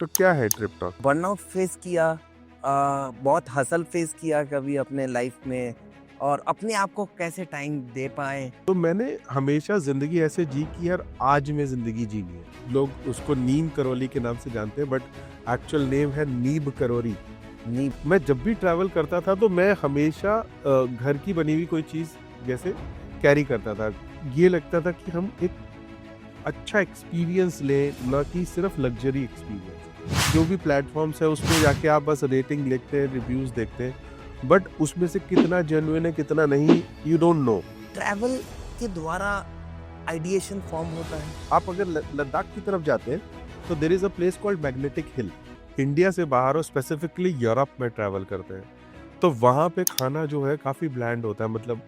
तो क्या है ट्रिप टॉक? बर्नआउट फेस किया, बहुत हसल फेस किया कभी अपने लाइफ में, और अपने आप को कैसे टाइम दे पाए। तो मैंने हमेशा जिंदगी ऐसे जी कि यार आज में जिंदगी जीनी है। लोग उसको नीम करोली के नाम से जानते हैं, बट एक्चुअल नेम है नीब करोरी। नहीं, मैं जब भी ट्रैवल करता था तो मैं हमेशा घर की बनी हुई कोई चीज जैसे कैरी करता था। ये लगता था कि हम एक अच्छा एक्सपीरियंस लें, ना कि सिर्फ लग्जरी एक्सपीरियंस। जो भी प्लेटफॉर्म्स है उसमें जाके आप बस रेटिंग लिखते हैं, रिव्यूज देखते हैं, बट उसमें से कितना जेन्युइन है कितना नहीं, यू डोंट नो। ट्रैवल के द्वारा आइडिएशन फॉर्म होता है। आप अगर लद्दाख की तरफ जाते हैं तो there is a place called magnetic hill. India से बाहर और स्पेसिफिकली यूरोप में ट्रैवल करते हैं तो वहाँ पे खाना जो है काफी ब्लैंड होता है, मतलब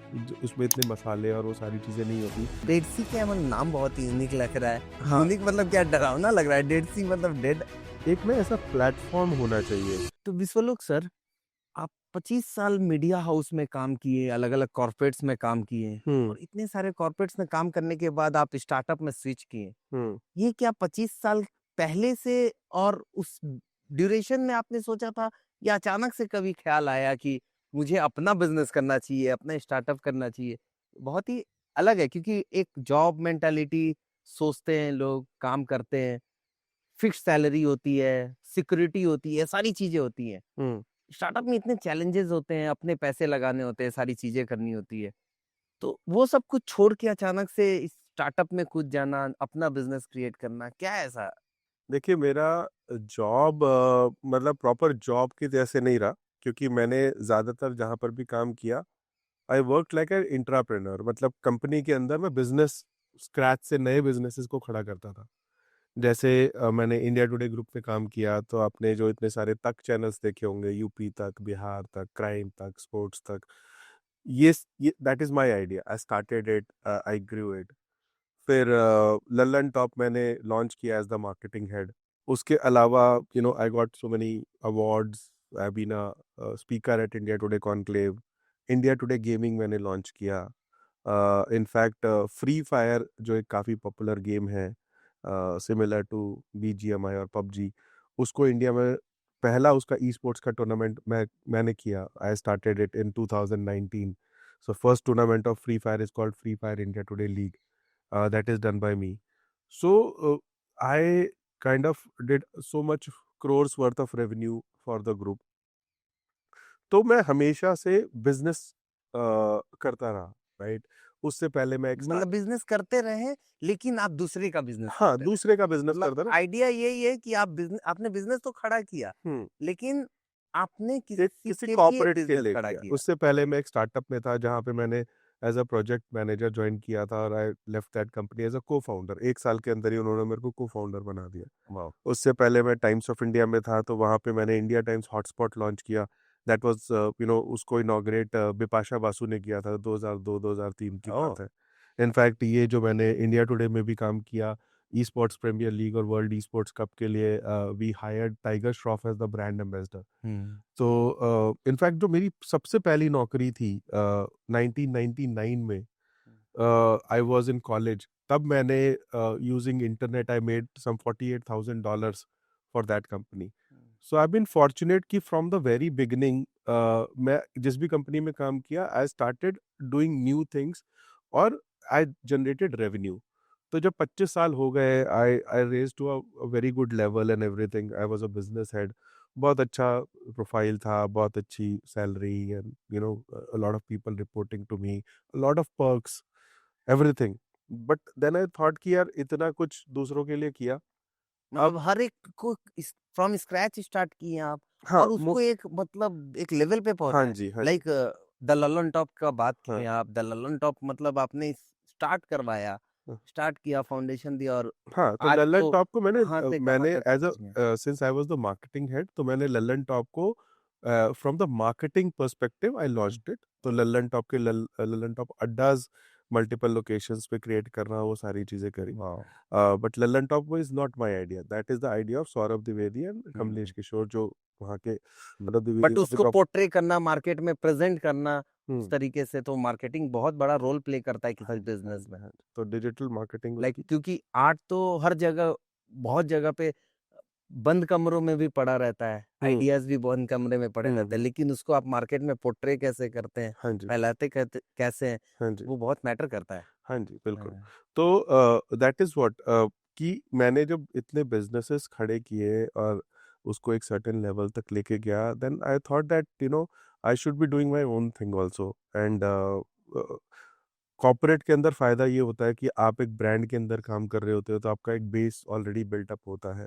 उसमें इतने मसाले और वो सारी चीजें नहीं होती। डेड सी क्या मतलब नाम बहुत ही यूनिक लग रहा है। हाँ। यूनिक मतलब क्या, डरावना लग रहा है। डेड सी मतलब डेड। एक ना ऐसा प्लेटफॉर्म होना चाहिए। तो विश्वलोक सर, आप 25 साल मीडिया हाउस में काम किए, अलग अलग कॉर्पोरेट्स में काम किए, हम्म। और इतने सारे कॉर्पोरेट्स में काम करने के बाद आप स्टार्टअप में स्विच किए। हम्म। ये क्या 25 साल पहले से और उस ड्यूरेशन में आपने सोचा था, या अचानक से कभी ख्याल आया कि मुझे अपना बिजनेस करना चाहिए, अपना स्टार्टअप करना चाहिए? बहुत ही अलग है, क्योंकि एक जॉब मेंटालिटी सोचते हैं लोग, काम करते हैं, फिक्स सैलरी होती है, सिक्योरिटी होती है, सारी चीजें होती हैं। हम्म। स्टार्टअप में इतने चैलेंजेस होते हैं, अपने पैसे लगाने होते हैं, सारी चीजें करनी होती है। तो वो सब कुछ छोड़ के अचानक से इस स्टार्टअप में कूद जाना, अपना बिजनेस क्रिएट करना, क्या ऐसा? देखिए मेरा जॉब मतलब प्रॉपर जॉब की जैसे नहीं रहा, क्योंकि मैंने ज़्यादातर जहाँ पर भी काम किया I work like a intrapreneur. मतलब कंपनी के अंदर मैं बिजनेस स्क्रैच से नए बिजनेसेस को खड़ा करता था। जैसे मैंने इंडिया टुडे ग्रुप पे काम किया तो आपने जो इतने सारे तक चैनल्स देखे होंगे, यूपी तक, बिहार तक, क्राइम तक, स्पोर्ट्स तक। ये that is my idea. I started it, I grew it. फिर लल्लन टॉप मैंने लॉन्च किया एज द मार्केटिंग हेड। उसके अलावा I got so many awards. I been a speaker at India Today conclave. India Today gaming मैंने launch किया। In fact Free Fire जो एक काफ़ी पॉपुलर गेम है, सिमिलर टू BGMI और पबजी, उसको इंडिया में पहला उसका ई स्पोर्ट्स का टूर्नामेंट मैंने किया। I started it in 2019। So first tournament of free fire is called free fire India today league, that is done by me. So I kind of did so much crores worth of revenue for the group. तो मैं हमेशा से business करता रहा, right. उससे पहले मैं एक मतलब बिजनेस करते रहे, लेकिन आप दूसरे का बिजनेस हाँ, करते रहे। दूसरे का बिजनेस मतलब करता रहा। आइडिया यही है कि आपने बिजनेस तो खड़ा किया, हम्म। लेकिन आपने एक किसी किसी के लिए कॉर्पोरेट के बिजनेस लिए खड़ा किया। किया। उससे पहले मैं एक स्टार्टअप में था जहाँ पे मैंने as a project manager join किया था, और I left that company as a cofounder. एक साल के अंदर ही उन्होंने मेरे को को फाउंडर बना दिया। वाह। उससे पहले मैं टाइम्स ऑफ इंडिया में था, तो वहाँ पे मैंने इंडिया टाइम्स हॉटस्पॉट लॉन्च किया। दैट वाज उसको इनॉग्रेट बिपाशा बासु ने किया था। 2002-2003 की ओह। बात है। इनफैक्ट ये जो मैंने इंडिया टुडे में भी काम किया, ई स्पोर्ट्स प्रीमियर लीग और वर्ल्ड ई स्पोर्ट्स कप के लिए we hired Tiger Shroff as the brand ambassador. Hmm. तो इनफैक्ट जो मेरी सबसे पहली नौकरी थी 1999 में, आई वॉज इन कॉलेज। तब मैंने using internet I made some $48,000 for that company. So I been fortunate कि फ्रॉम द वेरी बिगिनिंग मैं जिस भी कंपनी में काम किया I started doing new things, और आई जनरेटेड रेवेन्यू। तो जब 25 साल हो गए, I I raise to a very good level and everything. I was a business head. बहुत अच्छा प्रोफाइल था, बहुत अच्छी salary, and a lot of people reporting to me, a lot of perks, everything. But then I thought कि यार इतना कुछ दूसरों के लिए किया। मतलब अब हर एक को फ्रॉम स्क्रैच स्टार्ट किए आप, हाँ और उसको एक मतलब एक लेवल पे हाँ पहुंचाए। जी, हाँ जी। लाइक द ललन टॉप का बात हाँ करें आप, द ललन टॉप मतलब आपने स्टार्ट करवाया, हाँ। स्टार्ट किया, फाउंडेशन दिया, और हाँ, तो आज लल्लन तो टॉप को कहाँ से कहाँ मैंने तक एज पहुंच गए। Since I was the marketing head, तो मैंने लल्लन टॉप को from the marketing perspective I launched it. तो लल्लन टॉप के लल्लन टॉप अड्डाज मल्टीपल लोकेशंस पे क्रिएट करना, वो सारी चीजें करी। वाह। बट लल्लन टॉप वो is not my idea, that is the idea of Saurabh Dwivedi and Kamlesh Kishore, जो वहाँ के Saurabh Dwivedi but was the उसको top। पोर्ट्रे करना, मार्केट में प्रेजेंट करना उस हम्म। तरीके से, तो मार्केटिंग बहुत बड़ा रोल प्ले करता है हाँ किसी जी, हाँ बिजनेस जी, में। हाँ जी। तो डिजिटल मार्केटिंग लाइक उसकी। क्योंकि आर्ट तो हर जगह, बहुत जगह पे बंद कमरों में भी पड़ा रहता है, हुँ, आइडियाज़ भी बंद कमरे में पड़े हुँ, रहते हैं, हुँ। लेकिन उसको आप मार्केट में पोर्ट्रे कैसे करते हैं, हाँ जी, फैलाते कैसे हैं, हाँ जी, वो बहुत मैटर करता है। हाँ जी, बिल्कुल। हाँ। तो दैट इज़ व्हाट कि मैंने जब इतने बिज़नेसेस खड़े किए और उसको एक सर्टेन लेवल तक लेके गया, then I thought that I should be doing my own thing also and corporate के अंदर फ़ायदा ये होता है कि आप एक ब्रांड के अंदर काम कर रहे होते हो, तो आपका एक बेस ऑलरेडी बिल्ट अप होता है।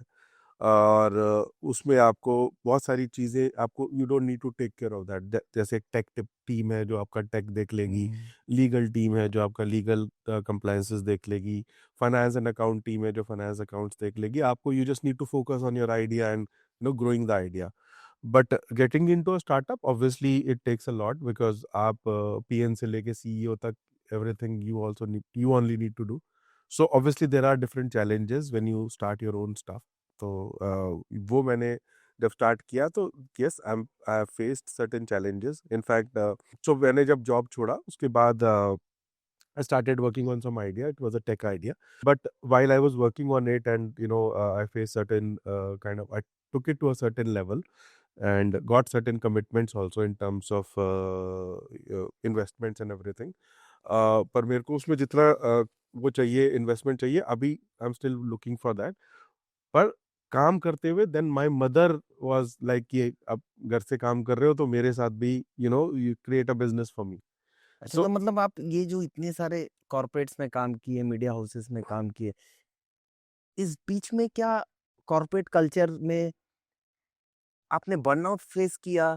और उसमें आपको बहुत सारी चीज़ें आपको you don't need to take care of that. जैसे एक टेक टिप टीम है जो आपका टेक देख लेगी, हुँ, लीगल टीम है जो आपका लीगल कंप्लायंसेस देख लेगी, फाइनेंस एंड अकाउंट टीम है जो फाइनेंस अकाउंट्स देख लेगी। आपको you just need to focus on your idea and growing the idea. But getting into a startup obviously it takes a lot because आप peon से लेके सीईओ तक everything you only need to do. So obviously there are different challenges when you start your own stuff. तो वो मैंने जब start किया तो yes I faced certain challenges in fact. So मैंने जब जॉब छोड़ा उसके बाद I started working on some idea. It was a tech idea, but while I was working on it, and I faced certain I took it to a certain level, and got certain commitments also in terms of investments and everything. पर मेरे को उसमें जितना वो चाहिए investment चाहिए अभी I am still looking for that. पर काम करते हुए then my mother was like कि अब घर से काम कर रहे हो तो मेरे साथ भी you create a business for me. अच्छा, तो सो मतलब आप ये जो इतने सारे कॉर्पोरेट्स में काम किए, मीडिया हाउसेस में काम किए, इस बीच में क्या कॉर्पोरेट कल्चर में आपने बर्नआउट फेस किया,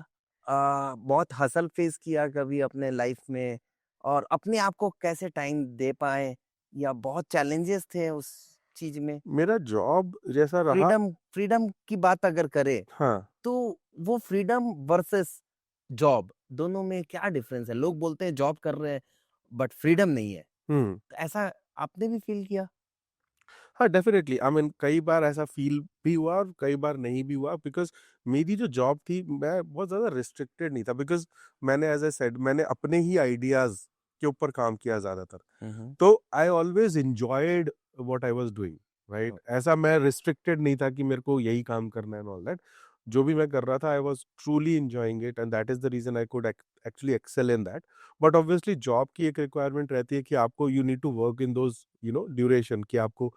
बहुत हसल फेस किया कभी अपने लाइफ में, और अपने आप को कैसे टाइम दे पाए, या बहुत चैलेंजेस थे उस चीज में? मेरा जॉब जैसा रहा। फ्रीडम फ्रीडम की बात अगर करें, हाँ। तो वो फ्रीडम वर्सेस जॉब, दोनों में क्या डिफरेंस है? लोग बोलते हैं जॉब कर रहे हैं बट फ्रीडम नहीं है, हुँ। तो ऐसा आपने भी फील किया? हाँ, डेफ़िनिटली आई मीन कई बार ऐसा फ़ील भी हुआ और कई बार नहीं भी हुआ बिकॉज़ मेरी जो जॉब थी मैं बहुत ज़्यादा रिस्ट्रिक्टेड नहीं था बिकॉज़ मैंने एज़ आई सेड मैंने अपने ही आइडियाज़ के ऊपर काम किया ज़्यादातर। हम्म। तो I always enjoyed what I was doing, right? ऐसा मैं रिस्ट्रिक्टेड नहीं था कि मेरे को यही काम करना है एंड ऑल दैट। जो भी मैं कर रहा था I was truly enjoying it and that is the reason I could actually excel in that. But obviously job की एक रिक्वायरमेंट रहती है कि आपको you need to work in those duration कि आपको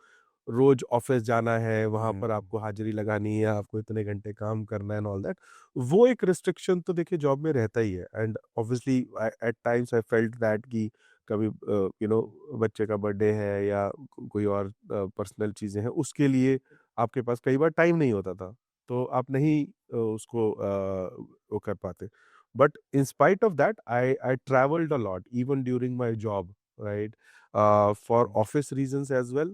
रोज ऑफिस जाना है, वहाँ पर हम्म। आपको हाज़िरी लगानी है, आपको इतने घंटे काम करना है एंड ऑल दैट। वो एक रिस्ट्रिक्शन तो देखिए जॉब में रहता ही है and obviously at times I felt that कि कभी बच्चे का बर्थडे है या कोई और पर्सनल चीज़ें हैं, उसके लिए आपके पास कई बार टाइम नहीं होता था। तो आप नहीं उसको वो कर पाते। But in spite of that I travelled a lot even during my job, right? For office reasons as well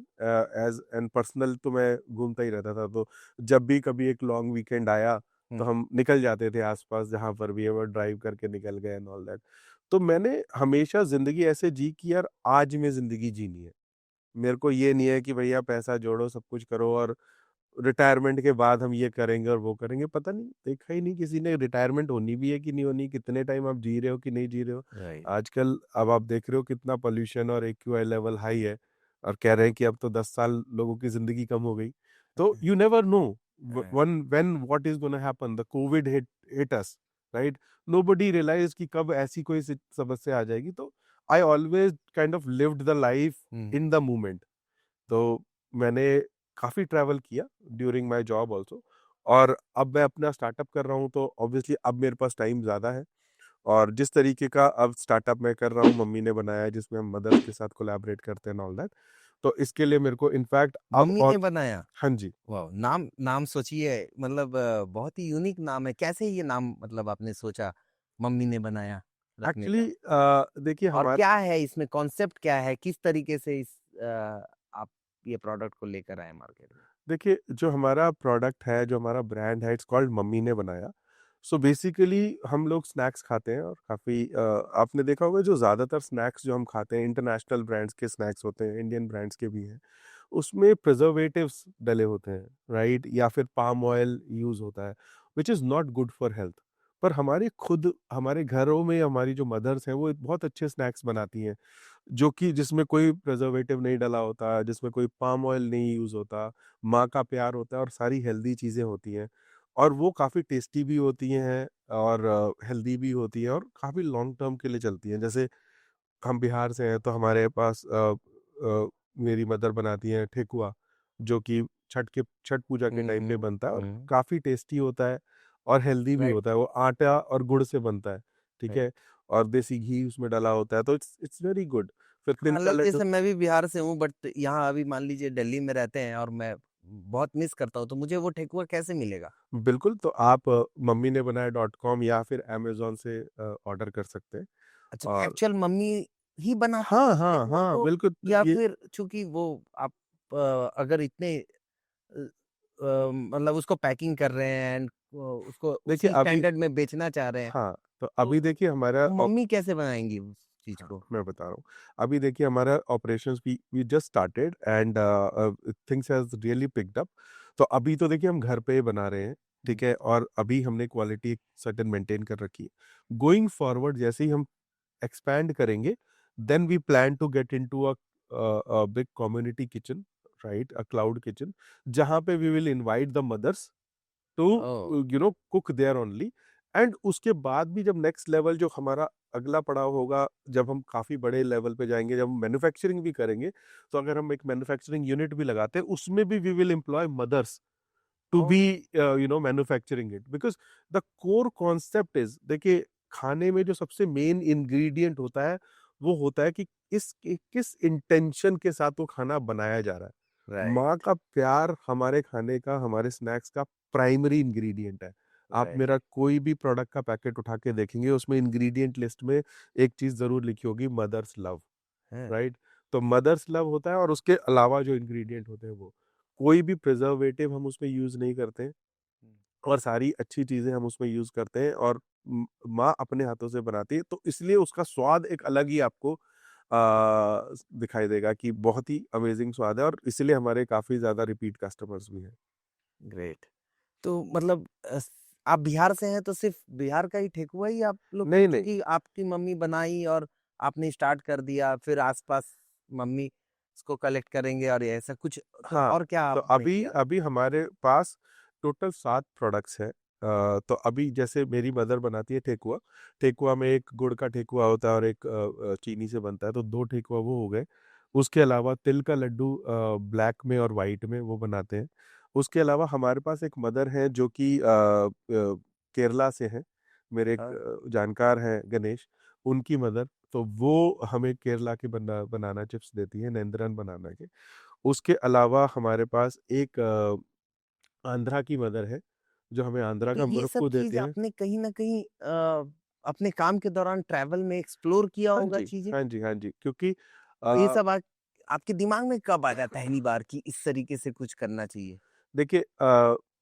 as and personal तो मैं घूमता ही रहता था। तो जब भी कभी एक लॉन्ग वीकेंड आया तो हम्म। हम निकल जाते थे आसपास जहाँ पर भी है वो ड्राइव करके निकल गए एंड ऑल दैट। तो मैंने हमेशा जिंदगी ऐसे जी कि यार आज में जिंदगी जीनी है। मेरे को ये नहीं है कि भैया पैसा जोड़ो सब कुछ करो और रिटायरमेंट के बाद हम ये करेंगे और वो करेंगे। पता नहीं, देखा ही नहीं किसी ने रिटायरमेंट होनी भी है कि नहीं होनी, कितने टाइम आप जी रहे हो कि नहीं जी रहे हो। राइट। आजकल अब आप देख रहे हो कितना पोल्यूशन और एक्यूआई लेवल हाई है और कह रहे हैं कि अब तो 10 साल लोगों की जिंदगी कम हो गई। तो you never know one when what is gonna happen. The Covid hit us, right? Nobody realise कि कब ऐसी कोई समस्या आ जाएगी। तो I always kind of lived the life in the moment. तो मैंने काफ़ी ट्रैवल किया ड्यूरिंग माय जॉब ऑल्सो। और अब मैं अपना स्टार्टअप कर रहा हूँ तो ऑब्वियसली अब मेरे पास टाइम ज़्यादा है। और जिस तरीके का अब स्टार्टअप मैं कर रहा हूँ मम्मी ने बनाया है जिसमें हम मदर्स के साथ कोलैबोरेट करते हैं ऑल दैट। तो इसके लिए मेरे को इनफैक्ट अब मम्मी और ने बनाया? हाँ जी। वाह! नाम नाम सोचिए, मतलब बहुत ही यूनिक नाम है। कैसे ये नाम, मतलब आपने सोचा मम्मी ने बनाया रखने एक्चुअली का? देखिए और हमारे क्या है इसमें कॉन्सेप्ट, क्या है? किस तरीके से आप ये प्रोडक्ट को लेकर आए मार्केट में? देखिए जो हमारा प्रोडक्ट है जो हमारा ब्रांड है इट्स कॉल्ड मम्मी ने बनाया। सो बेसिकली हम लोग स्नैक्स खाते हैं और काफ़ी आपने देखा होगा जो ज़्यादातर स्नैक्स जो हम खाते हैं इंटरनेशनल ब्रांड्स के स्नैक्स होते हैं, इंडियन ब्रांड्स के भी हैं। उसमें प्रिजर्वेटिव्स डले होते हैं, राइट? या फिर पाम ऑयल यूज़ होता है, which is not good for health. पर हमारे घरों में हमारी जो मदर्स हैं वो बहुत अच्छे स्नैक्स बनाती हैं, जो कि जिसमें कोई प्रिजर्वेटिव नहीं डला होता, जिसमें कोई पाम ऑयल नहीं यूज़ होता, माँ का प्यार होता है और सारी हेल्दी चीज़ें होती हैं। और वो काफ़ी टेस्टी भी होती हैं और हेल्दी भी होती हैं और काफ़ी लॉन्ग टर्म के लिए चलती हैं। जैसे हम बिहार से हैं तो हमारे पास मेरी मदर बनाती हैं ठेकुआ, जो कि छठ पूजा के हुँ, टाइम पे हुँ, बनता है और हुँ। काफ़ी टेस्टी होता है और हेल्दी भी राइट, होता है। वो आटा और गुड़ से बनता है, ठीक राइट। है? और देसी घी उसमें डला होता है, तो इट्स वेरी गुड। फिर तिल का मतलब लड्डू। जैसे मैं भी बिहार से हूँ बट यहाँ अभी मान लीजिए दिल्ली में रहते हैं और मैं बहुत मिस करता हूँ, तो मुझे वो ठेकुआ कैसे मिलेगा? बिल्कुल, तो आप मम्मी ने बनाया डॉट कॉम या फिर अमेज़न से ऑर्डर कर सकते हैं। अच्छा, और एक्चुअल मम्मी ही बनाती हाँ, है हाँ, ठेकुआ हाँ, को बिल्कुल या ये फिर चूँकि वो आप अगर इतने मतलब उसको पैकिंग कर रहे हैं एंड उसको देखिए उसी अभी स्टैंडर्ड में बेचना चाह रहे हैं, हाँ, तो तो अभी देखिए हमारा मम्मी कैसे बनाएँगी उस चीज़ हाँ, को? मैं बता रहा हूँ। अभी देखिए हमारा operations we just started and things has really picked up. तो अभी तो देखिए हम घर पे ही बना रहे हैं, हुँ। ठीक है? और अभी हमने क्वालिटी सर्टेन मेंटेन कर रखी है। गोइंग फॉरवर्ड जैसे ही हम एक्सपैंड करेंगे, then we plan to get into a big community kitchen, right? A cloud kitchen, जहाँ पे we will invite the mothers to oh! Cook there only. And उसके बाद भी जब नेक्स्ट लेवल जो हमारा अगला पड़ाव होगा, जब हम काफ़ी बड़े लेवल पे जाएँगे, जब हम मैन्युफैक्चरिंग भी करेंगे, तो अगर हम एक मैन्युफैक्चरिंग यूनिट भी लगाते हैं, उसमें भी we will employ mothers to be oh! Manufacturing it, because the core concept is, देखिए खाने में जो सबसे मेन इंग्रीडिएंट होता है, वो होता है कि किस इंटेंशन के साथ वो खाना बनाया जा रहा है। माँ राइट, का प्यार हमारे खाने का, हमारे स्नैक्स का प्राइमरी इंग्रीडिएंट है। आप राइट। मेरा कोई भी प्रोडक्ट का पैकेट उठा के देखेंगे, उसमें इंग्रीडिएंट लिस्ट में एक चीज़ ज़रूर लिखी होगी, मदर्स लव, हैं। राइट? तो मदर्स लव होता है और उसके अलावा जो इंग्रीडिएंट होते हैं वो। कोई भी प्रिजर्वेटिव हम उसमें यूज़ नहीं करते हैं हुँ। और सारी अच्छी चीज़ें हम उसमें यूज़ करते हैं और माँ अपने हाथों से बनाती है, तो इसलिए उसका स्वाद एक अलग ही आपको दिखाई देगा कि बहुत ही अमेज़िंग स्वाद है और इसलिए हमारे काफ़ी ज़्यादा रिपीट कस्टमर्स भी हैं। ग्रेट। तो मतलब आप बिहार से हैं तो सिर्फ़ बिहार का ही ठेकुआ ही आप लोग नहीं, नहीं। चूँकि आपकी मम्मी बनाई और आपने स्टार्ट कर दिया, फिर आस-पास मम्मी इसको कलेक्ट करेंगे और ये ऐसा कुछ तो हाँ, और क्या तो आपने अभी किया? अभी हमारे पास टोटल 7 प्रोडक्ट्स हैं। तो अभी जैसे मेरी मदर बनाती है ठेकुआ, ठेकुआ में एक गुड़ का ठेकुआ होता है और एक चीनी से बनता है, तो 2 ठेकुआ वो हो गए। उसके अलावा तिल का लड्डू ब्लैक में और व्हाइट में वो बनाते हैं। उसके अलावा हमारे पास एक मदर हैं जो कि केरला से हैं। मेरे एक हाँ। जानकार हैं गणेश, उनकी मदर, तो वो हमें केरला के बनाना चिप्स देती हैं, नेंद्रन बनाना के। उसके अलावा हमारे पास एक आंध्रा की मदर है, जो हमें आंध्रा तो का ये सब मुरक्कू चीज़ देती हैं। आपने कहीं न कहीं अपने काम के दौरान ट्रैवल में एक्सप्लोर किया हाँ होगा जी, चीज़ें? हाँ जी, हाँ जी, क्योंकि और ये अ, सब आपके दिमाग में कब आया पहली बार कि इस तरीके से कुछ करना चाहिए? देखिए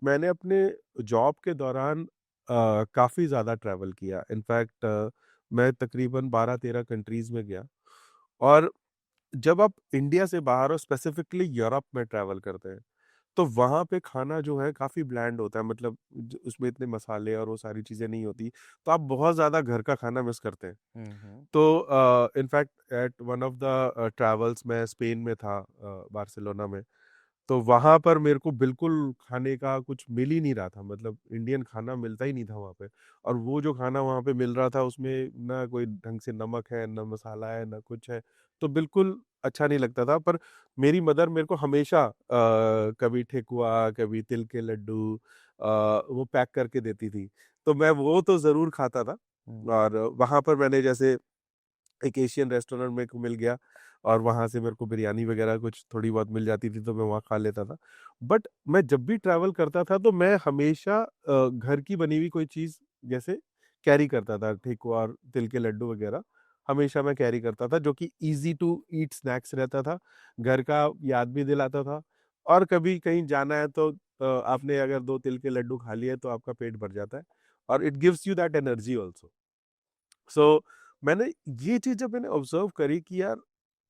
मैंने अपने जॉब के दौरान काफ़ी ज़्यादा ट्रैवल किया। इनफैक्ट मैं तकरीबन 12-13 कंट्रीज़ में गया और जब आप इंडिया से बाहर और स्पेसिफिकली यूरोप में ट्रैवल करते हैं, तो वहाँ पे खाना जो है काफ़ी ब्लैंड होता है, मतलब उसमें इतने मसाले और वो सारी चीज़ें नहीं होती, तो आप बहुत ज़्यादा घर का खाना मिस करते हैं। Hmm, hmm. तो in fact at one of the travels मैं स्पेन में था, बार्सिलोना में। तो वहाँ पर मेरे को बिल्कुल खाने का कुछ मिल ही नहीं रहा था, मतलब इंडियन खाना मिलता ही नहीं था वहाँ पे। और वो जो खाना वहाँ पे मिल रहा था उसमें ना कोई ढंग से नमक है, ना मसाला है, ना कुछ है, तो बिल्कुल अच्छा नहीं लगता था। पर मेरी मदर मेरे को हमेशा कभी ठेकुआ, कभी तिल के लड्डू वो पैक करके देती थी, तो मैं वो तो ज़रूर खाता था। हुँ। और वहाँ पर मैंने जैसे एक एशियन रेस्टोरेंट मेरे को मिल गया और वहाँ से मेरे को बिरयानी वगैरह कुछ थोड़ी बहुत मिल जाती थी, तो मैं वहाँ खा लेता था। बट मैं जब भी ट्रैवल करता था तो मैं हमेशा घर की बनी हुई कोई चीज़ जैसे कैरी करता था, ठेकुआ और तिल के लड्डू वगैरह हमेशा मैं कैरी करता था, जो कि ईज़ी टू ईट स्नैक्स रहता था, घर का याद भी दिलाता था। और कभी कहीं जाना है तो आपने अगर 2 तिल के लड्डू खा लिए तो आपका पेट भर जाता है और it gives you that energy also. So मैंने ये चीज़ जब मैंने ऑब्ज़र्व करी कि यार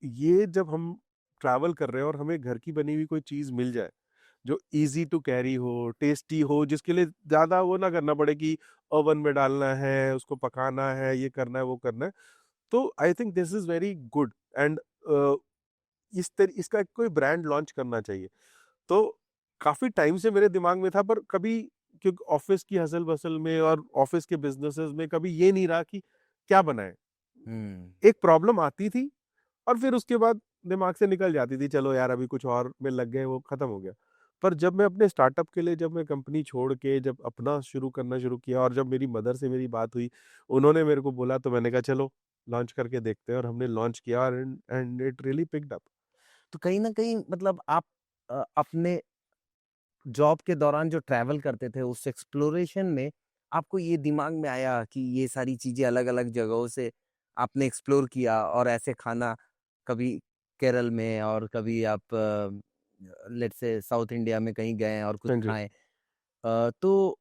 ये जब हम ट्रैवल कर रहे हैं और हमें घर की बनी हुई कोई चीज़ मिल जाए, जो ईज़ी टू कैरी हो, टेस्टी हो, जिसके लिए ज़्यादा वो ना करना पड़े कि ओवन में डालना है, उसको पकाना है, ये करना है, वो करना है। तो I think this is very good and इसका कोई ब्रांड लॉन्च करना चाहिए। तो काफ़ी टाइम से मेरे दिमाग में था, पर कभी क्योंकि ऑफ़िस की हसल-बसल में और ऑफ़िस के बिज़नेसेस में कभी ये नहीं रहा कि क्या बनाएँ? हुँ। एक प्रॉब्लम आती थी और फिर उसके बाद दिमाग से निकल जाती थी, चलो यार अभी कुछ और में लग गए, वो खत्म हो गया। पर जब मैं अपने स्टार्टअप के लिए जब मैं कंपनी छोड़ के जब अपना शुरू करना शुरू किया और जब मेरी मदर से मेरी बात हुई, उन्होंने मेरे को बोला, तो मैंने कहा चलो लॉन्च करके देखते हैं, और हमने लॉन्च किया और and it really picked up. तो कहीं न कहीं मतलब आप अपने जॉब के दौरान जो ट्रैवल करते थे, उस एक्सप्लोरेशन में आपको ये दिमाग में आया कि ये सारी चीज़ें अलग-अलग जगहों से आपने एक्सप्लोर किया और ऐसे खाना कभी केरल में और कभी आप लेट्स से साउथ इंडिया में कहीं गए और कुछ हाँ जी। खाएँ। तो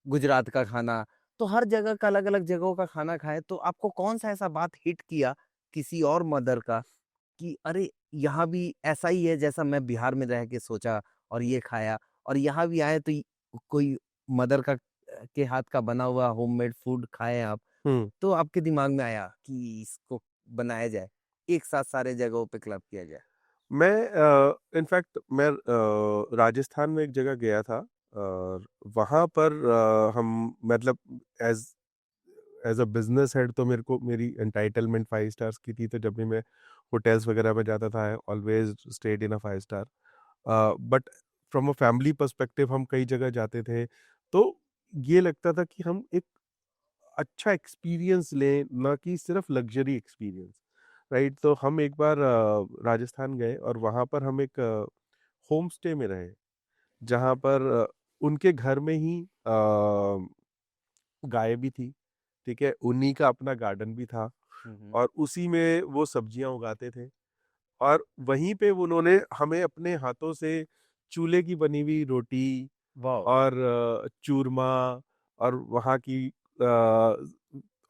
गुजरात का खाना, तो हर जगह का अलग-अलग जगहों का खाना खाएँ, तो आपको कौन-सा ऐसा बात हिट किया किसी और मदर का कि अरे! यहाँ भी ऐसा ही है जैसा मैं बिहार में रह के सोचा और ये खाया और यहाँ भी आए तो कोई मदर का के हाथ का बना हुआ होममेड फूड खाएँ आप, हुँ। तो आपके दिमाग में आया कि इसको बनाया जाए, एक साथ सारे जगहों पे क्लब किया जाए। मैं इनफैक्ट मैं राजस्थान में एक जगह गया था और वहाँ पर हम मतलब as as a business head तो मेरे को मेरी एंटाइटलमेंट 5 स्टार्स की थी, तो जब भी मैं होटल्स वगैरह में जाता था, I always stayed in a 5 star. But from a family perspective हम कई जगह जाते थे, तो ये लगता था कि हम एक अच्छा एक्सपीरियंस लें, ना कि सिर्फ लग्जरी एक्सपीरियंस, राइट? तो हम एक बार राजस्थान गए और वहाँ पर हम एक होम स्टे में रहे, जहाँ पर उनके घर में ही गाय भी थी, ठीक है? उन्हीं का अपना गार्डन भी था हुँ, हुँ। और उसी में वो सब्जियाँ उगाते थे और वहीं पे उन्होंने हमें अपने हाथों से चूल्हे की बनी हुई रोटी वाओ! और चूरमा और वहाँ की अ,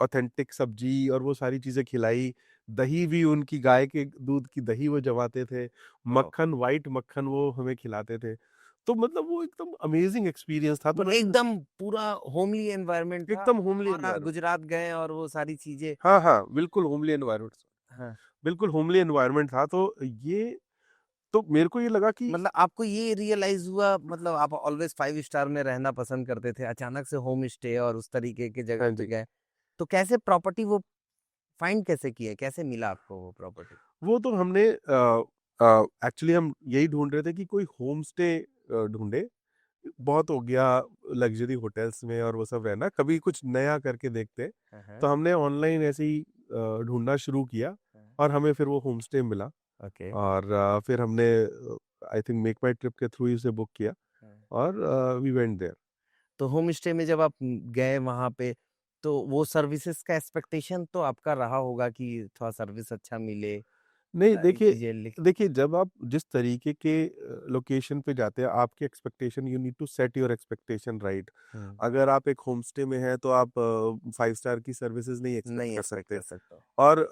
ऑथेंटिक सब्जी और वो सारी चीज़ें खिलाई। दही भी उनकी गाय के दूध की दही वो जमाते थे। वाओ! मक्खन, व्हाइट मक्खन वो हमें खिलाते थे। तो मतलब वो एकदम अमेज़िंग एक्सपीरियंस था। तो मतलब मैंने एकदम पूरा होमली एनवायरनमेंट था एकदम होमली और एनवायरनमेंट। गुजरात गए और वो सारी चीज़ें हाँ, हाँ, बिल्कुल होमली एनवायरनमेंट। हाँ। बिल्कुल होमली एनवायरनमेंट था। तो ये तो मेरे को ये लगा कि मतलब आपको ये रियलाइज़ हुआ मतलब आप ऑलवेज़ 5 स्टार में रहना पसंद करते थे, अचानक से होम स्टे और उस तरीके की जगह हाँ पे जी। गए। तो कैसे प्रॉपर्टी वो फाइंड कैसे किए? कैसे मिला आपको वो प्रॉपर्टी? वो तो हमने एक्चुअली हम यही ढूँढ रहे थे कि कोई होम स्टे ढूँढे। बहुत हो गया लग्ज़री होटल्स में और वो सब रहना, कभी कुछ नया करके देखते हैं। हाँ, हाँ। तो हमने ऑनलाइन ऐसे ही ढूँढना शुरू किया हाँ। और हमें फिर वो होम स्टे मिला ओके। और फिर हमने I think make my trip के थ्रू ही उसे बुक किया हाँ। और वी वेंट देयर। तो होम स्टे में जब आप गए वहाँ पे, तो वो सर्विसेज़ का एक्सपेक्टेशन तो आपका रहा होगा कि थोड़ा सर्विस अच्छा मिले, नहीं, सारी देखिए चीज़ें लिख देखिए जब आप जिस तरीके के लोकेशन पे जाते हैं, आपकी expectation, you need to set your expectation right. Hmm. अगर आप एक होम स्टे में हैं, तो आप 5 स्टार की सर्विसेज़ नहीं एक्सपेक्ट नहीं कर एक्सपेक्ट सकते। कर सकता हूँ। और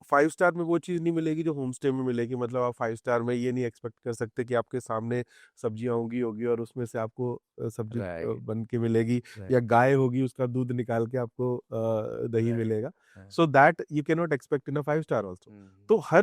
5 स्टार में वो चीज़ नहीं मिलेगी जो होम स्टे में मिलेगी। मतलब आप 5 स्टार में ये नहीं एक्सपेक्ट कर सकते कि आपके सामने सब्जियाँ होंगी होगी और उसमें से आपको सब्जी राइट, बन के मिलेगी, राइट, या गाय होगी उसका दूध निकाल के आपको दही राइट। मिलेगा। हाँ। So that you can not expect in a 5 star also. Hmm, तो हुँ,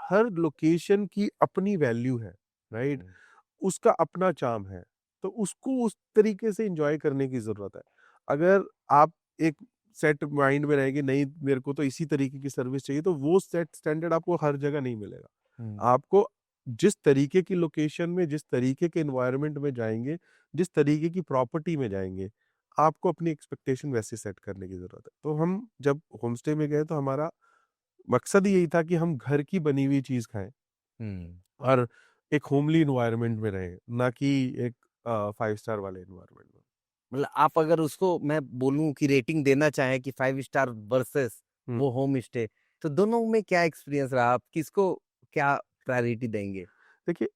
हर लोकेशन की अपनी वैल्यू है, राइट? हुँ। उसका अपना चार्म है, तो उसको उस तरीके से एन्जॉय करने की ज़रूरत है। अगर आप एक सेट माइंड में रहेंगे, नहीं मेरे को तो इसी तरीके की सर्विस चाहिए, तो वो सेट स्टैंडर्ड आपको हर जगह नहीं मिलेगा। हुँ। आपको जिस तरीके की लोकेशन में, जिस तरीके के एनवायरनमेंट में जाएँगे, जिस तरीके की प्रॉपर्टी में जाएँगे, आपको अपनी एक्सपेक्टेशन वैसे सेट करने की ज़रूरत है। तो हम जब होम स्टे में गए, तो हमारा मकसद यही था कि हम घर की बनी हुई चीज़ खाएँ हुँ। और एक होमली एनवायरनमेंट में रहें, ना कि एक 5 स्टार वाले एनवायरनमेंट में। मतलब आप अगर उसको मैं बोलूँ कि रेटिंग देना चाहें कि 5 स्टार वर्सेस हुँ। वो होम स्टे, तो दोनों में क्या एक्सपीरियंस रहा? आप किसको क्या प्रायोरिटी देंगे? देखिए,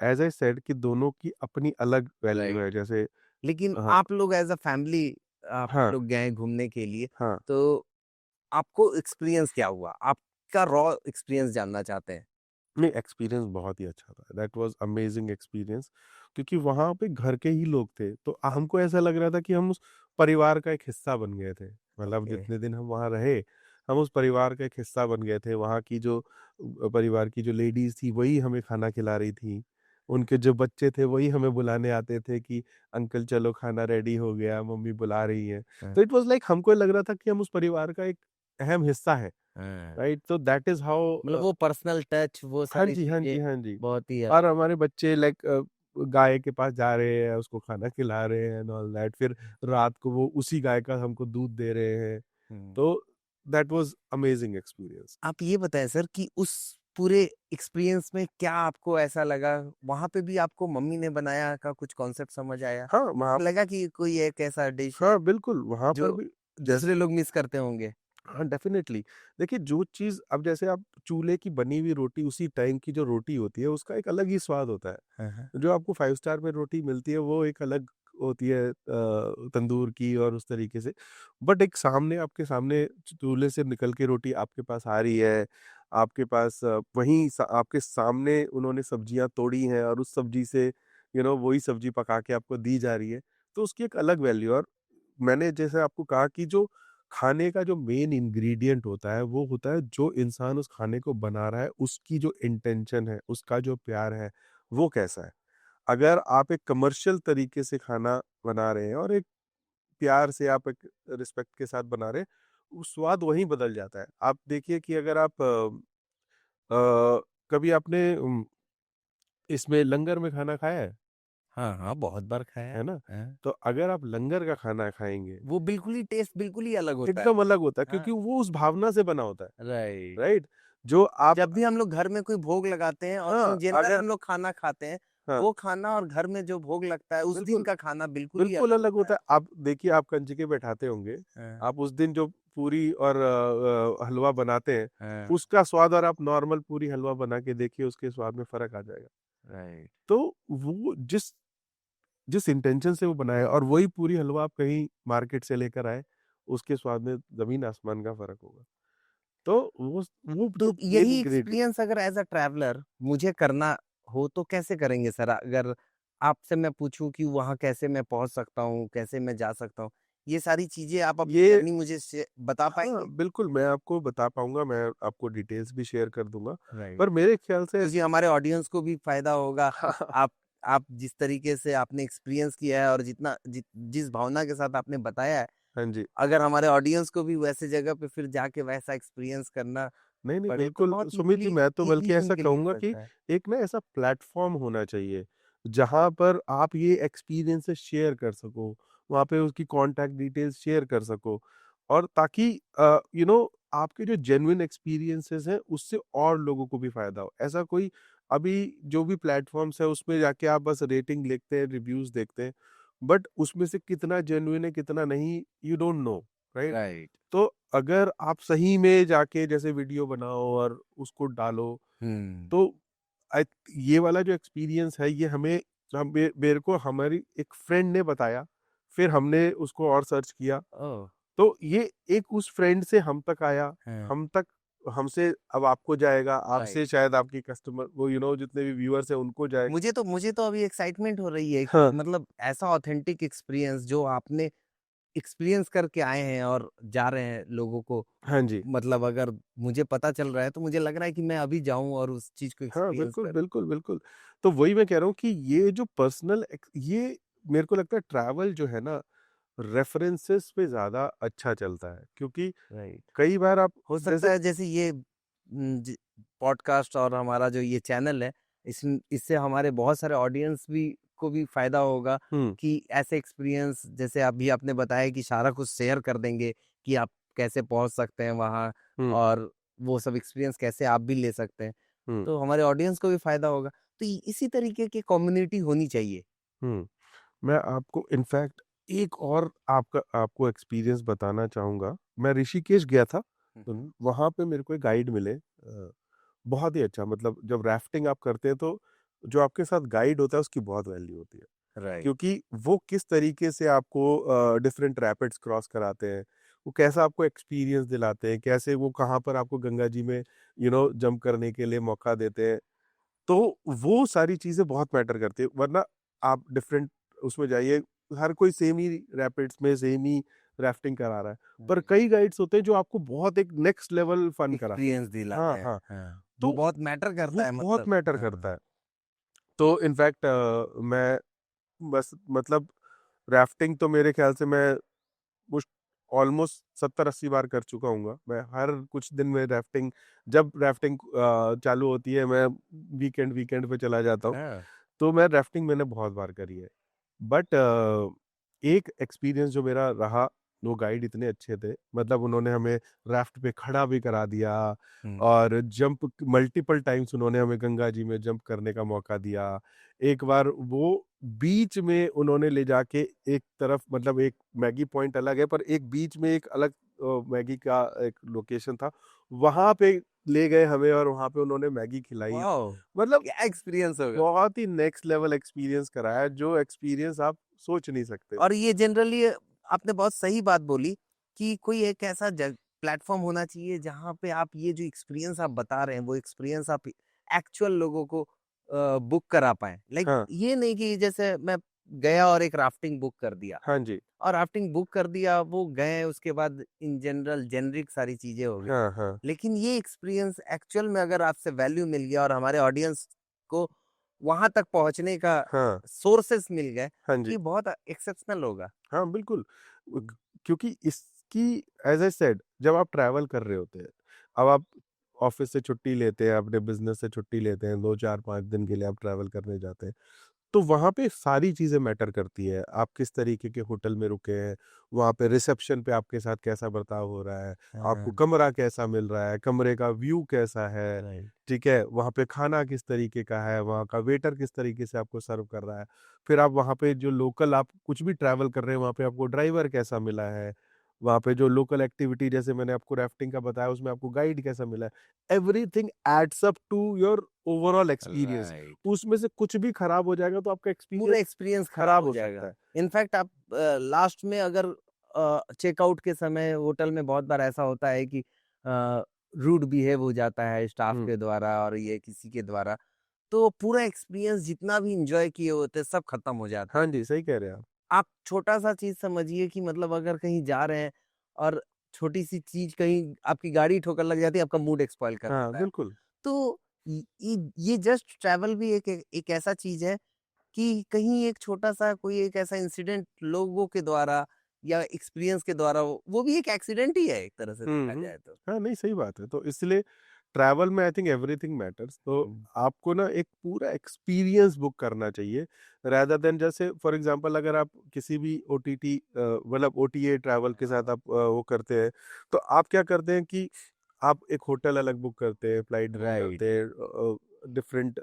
एज़ आई सेड कि दोनों की अपनी अलग वैल्यू है, राइट। जैसे लेकिन हाँ, आप लोग एज़ अ फैमिली आप हाँ, लोग गए घूमने के लिए, हाँ। तो आपको एक्सपीरियंस क्या हुआ? आपका रॉ एक्सपीरियंस जानना चाहते हैं। नहीं, एक्सपीरियंस बहुत ही अच्छा था। दैट वाज़ अमेज़िंग एक्सपीरियंस, क्योंकि वहाँ पे घर के ही लोग थे। तो हमको ऐसा लग रहा था कि हम उस परिवार का एक हिस्सा बन गए थे। मतलब ओके। जितने दिन हम वहाँ रहे, हम उस परिवार का एक हिस्सा बन गए थे। वहाँ की जो परिवार की जो लेडीज़ थी, वही हमें खाना खिला रही थी। उनके जो बच्चे थे, वही हमें बुलाने आते थे कि अंकल चलो खाना रेडी हो गया, मम्मी बुला रही हैं। हाँ, तो इट वाज़ लाइक हमको लग रहा था कि हम उस परिवार का एक अहम हिस्सा हैं, हाँ। राइट? तो दैट इज़ हाउ मतलब वो पर्सनल टच, वो हाँ सारी जी, हाँ चीज़ें जी, हाँ जी। बहुत ही और हमारे बच्चे लाइक गाय के पास जा रहे हैं, उसको खाना खिला रहे हैं एंड ऑल दैट। फिर रात को वो उसी गाय का हमको दूध दे रहे हैं। हुँ। तो दैट वाज़ अमेजिंग एक्सपीरियंस। आप ये बताएँ सर कि उस पूरे एक्सपीरियंस में क्या आपको ऐसा लगा? वहाँ पे भी आपको मम्मी ने बनाया का कुछ कॉन्सेप्ट समझ आया? हाँ, वहाँ ऐसा लगा कि कोई एक ऐसा डिश है हाँ, बिल्कुल, वहाँ पर जो भी जैस दूसरे लोग मिस करते होंगे? हाँ, डेफ़िनेटली। देखिए, जो चीज़ अब जैसे आप चूल्हे की बनी हुई रोटी, उसी टाइम की जो रोटी होती है, उसका एक अलग ही स्वाद होता है। हाँ, हाँ। जो आपको 5 स्टार में रोटी मिलती है, वो एक अलग होती है तंदूर की और उस तरीके से। बट एक सामने आपके सामने चूल्हे से निकल के रोटी आपके पास आ रही है, आपके पास वहीं आपके सामने उन्होंने सब्जियाँ तोड़ी हैं और उस सब्जी से वही सब्जी पका के आपको दी जा रही है, तो उसकी एक अलग वैल्यू। और मैंने जैसे आपको कहा कि जो खाने का जो मेन इंग्रीडिएंट होता है, वो होता है जो इंसान उस खाने को बना रहा है, उसकी जो इंटेंशन है, उसका जो प्यार है, वो कैसा है। अगर आप एक कमर्शियल तरीके से खाना बना रहे हैं और एक प्यार से आप एक रिस्पेक्ट के साथ बना रहे हैं, वो स्वाद वहीं बदल जाता है। आप देखिए कि अगर आप कभी आपने इसमें लंगर में खाना खाया हाँ, हाँ, बहुत बार खाया। है ना? हाँ। तो अगर आप लंगर का खाना खाएँगे, वो बिल्कुल ही टेस्ट बिल्कुल ही अलग होता है। एकदम अलग होता है हाँ, क्योंकि वो उस भावना से बना होता है, राइट। राइट? जो आप जब भी हम लोग घर में कोई भोग लगाते हैं और हाँ, इन जनरल अगर हम लोग खाना खाते हैं, हाँ, वो खाना और घर में जो भोग लगता है, उस दिन बिल्कुल। का खाना बिल्कुल ही बिल्कुल अलग अलग होता होता है। है। आप देखिए, आप कंजके बैठाते होंगे, हाँ, आप उस दिन जो पूरी और हलवा बनाते हैं, हाँ, उसका स्वाद और आप नॉर्मल पूरी हलवा बना के देखिए, उसके स्वाद में फ़र्क आ जाएगा। राइट। तो वो जिस जिस इंटेंशन से वो बनाया और वही पूरी हलवा आप कहीं मार्केट से लेकर आए, उसके स्वाद में ज़मीन-आसमान का फ़र्क होगा। तो वो तो जो मेन यही इंग्रीडिएंट एक्सपीरियंस अगर एज़ अ ट्रैवलर मुझे करना हो तो कैसे करेंगे सर? अगर आपसे मैं पूछूँ कि वहाँ कैसे मैं पहुँच सकता हूँ, कैसे मैं जा सकता हूँ? ये सारी चीज़ें आप अपनी ये जर्नी मुझे बता हाँ, पाएँगे? बिल्कुल मैं आपको बता पाऊँगा, मैं आपको डिटेल्स भी शेयर कर दूँगा। राइट। पर मेरे ख़्याल से क्योंकि हमारे ऑडियंस को भी फ़ायदा होगा। आप आप जिस तरीके से आपने एक्सपीरियंस किया है और जिस भावना के साथ आपने बताया है, हाँ जी। अगर हमारे ऑडियंस को भी वैसे जगह पे फिर जाके वैसा एक्सपीरियंस करना नहीं, नहीं, पड़े तो बिल्कुल बहुत सुमित जी, मैं तो ईज़ी बल्कि ऐसा उनके लिए हो कहूँगा कि सकता है। एक ना ऐसा प्लेटफ़ॉर्म होना चाहिए, जहाँ पर आप ये एक्सपीरियंसेस शेयर कर सको, वहाँ पे उसकी कॉन्टैक्ट डिटेल्स शेयर कर सको और ताकि आपके जो जेन्युइन एक्सपीरियंसेस हैं, उससे और लोगों को भी फ़ायदा हो। ऐसा कोई अभी जो भी प्लेटफ़ॉर्म्स है, उसमें जाके आप बस रेटिंग लिखते हैं, रिव्यूज़ देखते हैं, बट उसमें से कितना जेन्युइन है, कितना नहीं, you don't know, right? Right. तो अगर आप सही में जाके जैसे वीडियो बनाओ और उसको डालो, हुँ। तो आई ये वाला जो एक्सपीरियंस है, ये हमें मेरे को हमारी एक फ्रेंड ने बताया, फिर हमने उसको और सर्च किया, ओह! तो ये एक उस फ्रेंड से हम तक आया, हाँ, हम तक हमसे अब आपको जाएगा, राइट। आपसे शायद आपकी कस्टमर वो जितने भी व्यूअर्स हैं उनको जाएगा। मुझे तो अभी एक्साइटमेंट हो रही है कि हाँ, मतलब ऐसा ऑथेंटिक एक्सपीरियंस जो आपने एक्सपीरियंस करके आए हैं और जा रहे हैं लोगों को हाँ जी। मतलब अगर मुझे पता चल रहा है तो मुझे लग रहा है कि मैं अभी जाऊँ और उस चीज़ को हाँ, एक्सपीरियंस बिल्कुल, करूँ। बिल्कुल, बिल्कुल। तो वही मैं कह रहा हूँ कि ये जो पर्सनल ये मेरे को लगता है ट्रैवल जो है ना, रेफरेंसेस पे ज़्यादा अच्छा चलता है क्योंकि राइट। कई बार आप हो सकता जैसे है जैसे ये पॉडकास्ट और हमारा जो ये चैनल है इससे हमारे बहुत सारे ऑडियंस भी को भी फायदा होगा हुँ, कि ऐसे एक्सपीरियंस जैसे अभी आपने बताया कि सारा कुछ शेयर कर देंगे कि आप कैसे पहुंच सकते हैं वहाँ हुँ, और वो सब एक्सपीरियंस कैसे आप भी ले सकते हैं हुँ, तो हमारे ऑडियंस को भी फायदा होगा तो इसी तरीके की कम्युनिटी होनी चाहिए। हुँ। मैं आपको इनफैक्ट एक और आपका आपको एक्सपीरियंस बताना चाहूँगा। मैं ऋषिकेश गया था, हम्म, वहाँ पे मेरे को एक गाइड मिले बहुत ही अच्छा। मतलब जब राफ्टिंग आप करते हैं तो जो आपके साथ गाइड होता है उसकी बहुत वैल्यू होती है। राइट। क्योंकि वो किस तरीके से आपको डिफरेंट रैपिड्स क्रॉस कराते हैं, वो कैसा आपको एक्सपीरियंस दिलाते हैं, कैसे वो कहाँ पर आपको गंगा जी में जंप करने के लिए मौका देते हैं। तो वो सारी चीज़ें बहुत मैटर करती है, वरना आप डिफरेंट उसमें जाइए, हर कोई सेम ही रैपिड्स में सेम ही राफ्टिंग करा रहा है, पर कई गाइड्स होते हैं जो आपको बहुत एक नेक्स्ट लेवल फन कराते एक्सपीरियंस हैं। दिलाते हाँ, हैं। हाँ, हाँ, वो तो बहुत मैटर करता वो है बहुत मतलब। मैटर करता हाँ। है। तो इनफैक्ट मैं बस मतलब राफ्टिंग तो मेरे ख्याल से मैं मुश ऑलमोस्ट 70-80 बार कर चुका हूँगा। मैं हर कुछ दिन में राफ्टिंग, जब राफ्टिंग चालू होती है, मैं वीकेंड वीकेंड पे चला जाता हूँ। हाँ। तो मैं राफ्टिंग मैंने बहुत बार करी है। बट एक एक्सपीरियंस जो मेरा रहा, वो गाइड इतने अच्छे थे, मतलब उन्होंने हमें राफ्ट पे खड़ा भी करा दिया हुँ। और जंप मल्टीपल टाइम्स उन्होंने हमें गंगा जी में जंप करने का मौका दिया। एक बार वो बीच में उन्होंने ले जाके एक तरफ, मतलब एक मैगी पॉइंट अलग है, पर एक बीच में एक अलग मैगी का एक लोकेशन था, वहां पे ले गए हमें और वहां पे उन्होंने मैगी खिलाई। वॉव! मतलब क्या एक्सपीरियंस होगा। बहुत ही नेक्स्ट लेवल एक्सपीरियंस कराया, जो एक्सपीरियंस आप सोच नहीं सकते। और ये जनरली आपने बहुत सही बात बोली कि कोई एक ऐसा प्लेटफॉर्म होना चाहिए जहाँ पे आप ये जो एक्सपीरियंस आप बता रहे हैं वो एक्सपीरियंस आप एक्चुअल लोगों को बुक करा पाए। लाइक हाँ, ये नहीं कि जैसे मैं गया और एक राफ्टिंग बुक कर दिया हाँ जी, और राफ्टिंग बुक कर दिया, वो गए उसके बाद इन जनरल जेनरिक सारी चीजें हो गई। हाँ, हाँ, लेकिन ये एक्सपीरियंस एक्चुअल में अगर आपसे वैल्यू मिल गया और हमारे ऑडियंस को वहां तक पहुंचने का हाँ, सोर्सेस मिल गए, हाँ तो जी, ये बहुत एक्सेप्शनल होगा। हाँ, बिल्कुल। हुँ। क्योंकि इसकी, एज़ आई सेड, जब आप ट्रैवल कर रहे होते हैं, अब आप ऑफ़िस से छुट्टी लेते हैं, अपने बिज़नेस से छुट्टी लेते हैं, 2, 4, 5 दिन के लिए आप ट्रैवल करने जाते हैं। तो वहाँ पे सारी चीज़ें मैटर करती है। आप किस तरीके के होटल में रुके हैं, वहाँ पे रिसेप्शन पे आपके साथ कैसा बर्ताव हो रहा है, आपको हाँ, कमरा कैसा मिल रहा है, कमरे का व्यू कैसा है, राइट। ठीक है? वहाँ पे खाना किस तरीके का है, वहाँ का वेटर किस तरीके से आपको सर्व कर रहा है। फिर आप वहाँ पे जो लोकल, आप कुछ भी ट्रैवल कर रहे हैं, वहाँ पे आपको ड्राइवर कैसा मिला है, वहाँ पे जो लोकल एक्टिविटी, जैसे मैंने आपको राफ्टिंग का बताया, उसमें आपको गाइड कैसा मिला है। Everything adds up to your overall experience. Right. उसमें से कुछ भी खराब हो जाएगा तो आपका पूरा एक्सपीरियंस एक्सपीरियंस खराब खराब हो हो जाएगा। सकता है। इनफैक्ट आप लास्ट में अगर चेकआउट के समय होटल में बहुत बार ऐसा होता है कि रूड बिहेव हो जाता है स्टाफ हुँ। के द्वारा और ये किसी के द्वारा, तो पूरा एक्सपीरियंस जितना भी एन्जॉय किए होते हैं सब खत्म हो जाता हाँ है। जी, सही कह रहे हैं आप। आप छोटा-सा चीज़ समझिए कि मतलब अगर कहीं जा रहे हैं और छोटी-सी चीज़ कहीं आपकी गाड़ी ठोकर लग जाती है, आपका मूड स्पॉइल कर हाँ, देता है। बिल्कुल। तो ये जस्ट ट्रैवल भी एक ऐसा चीज़ है कि कहीं एक छोटा-सा कोई एक ऐसा इंसिडेंट लोगों के द्वारा या एक्सपीरियंस के द्वारा वो भी एक एक्सीडेंट ही है एक तरह से हुँ, देखा हुँ। जाए तो। हाँ, नहीं, सही बात है। तो इसलिए ट्रैवल में आई थिंक एवरीथिंग मैटर्स। तो हुँ। आपको ना एक पूरा एक्सपीरियंस बुक करना चाहिए, रादर देन, जैसे फॉर एग्ज़ाम्पल अगर आप किसी भी ओटीटी मतलब ओटीए ट्रैवल के साथ आप वो करते हैं, तो आप क्या करते हैं कि आप एक होटल अलग बुक करते हैं, फ्लाइट बुक राइट। करते हैं, डिफरेंट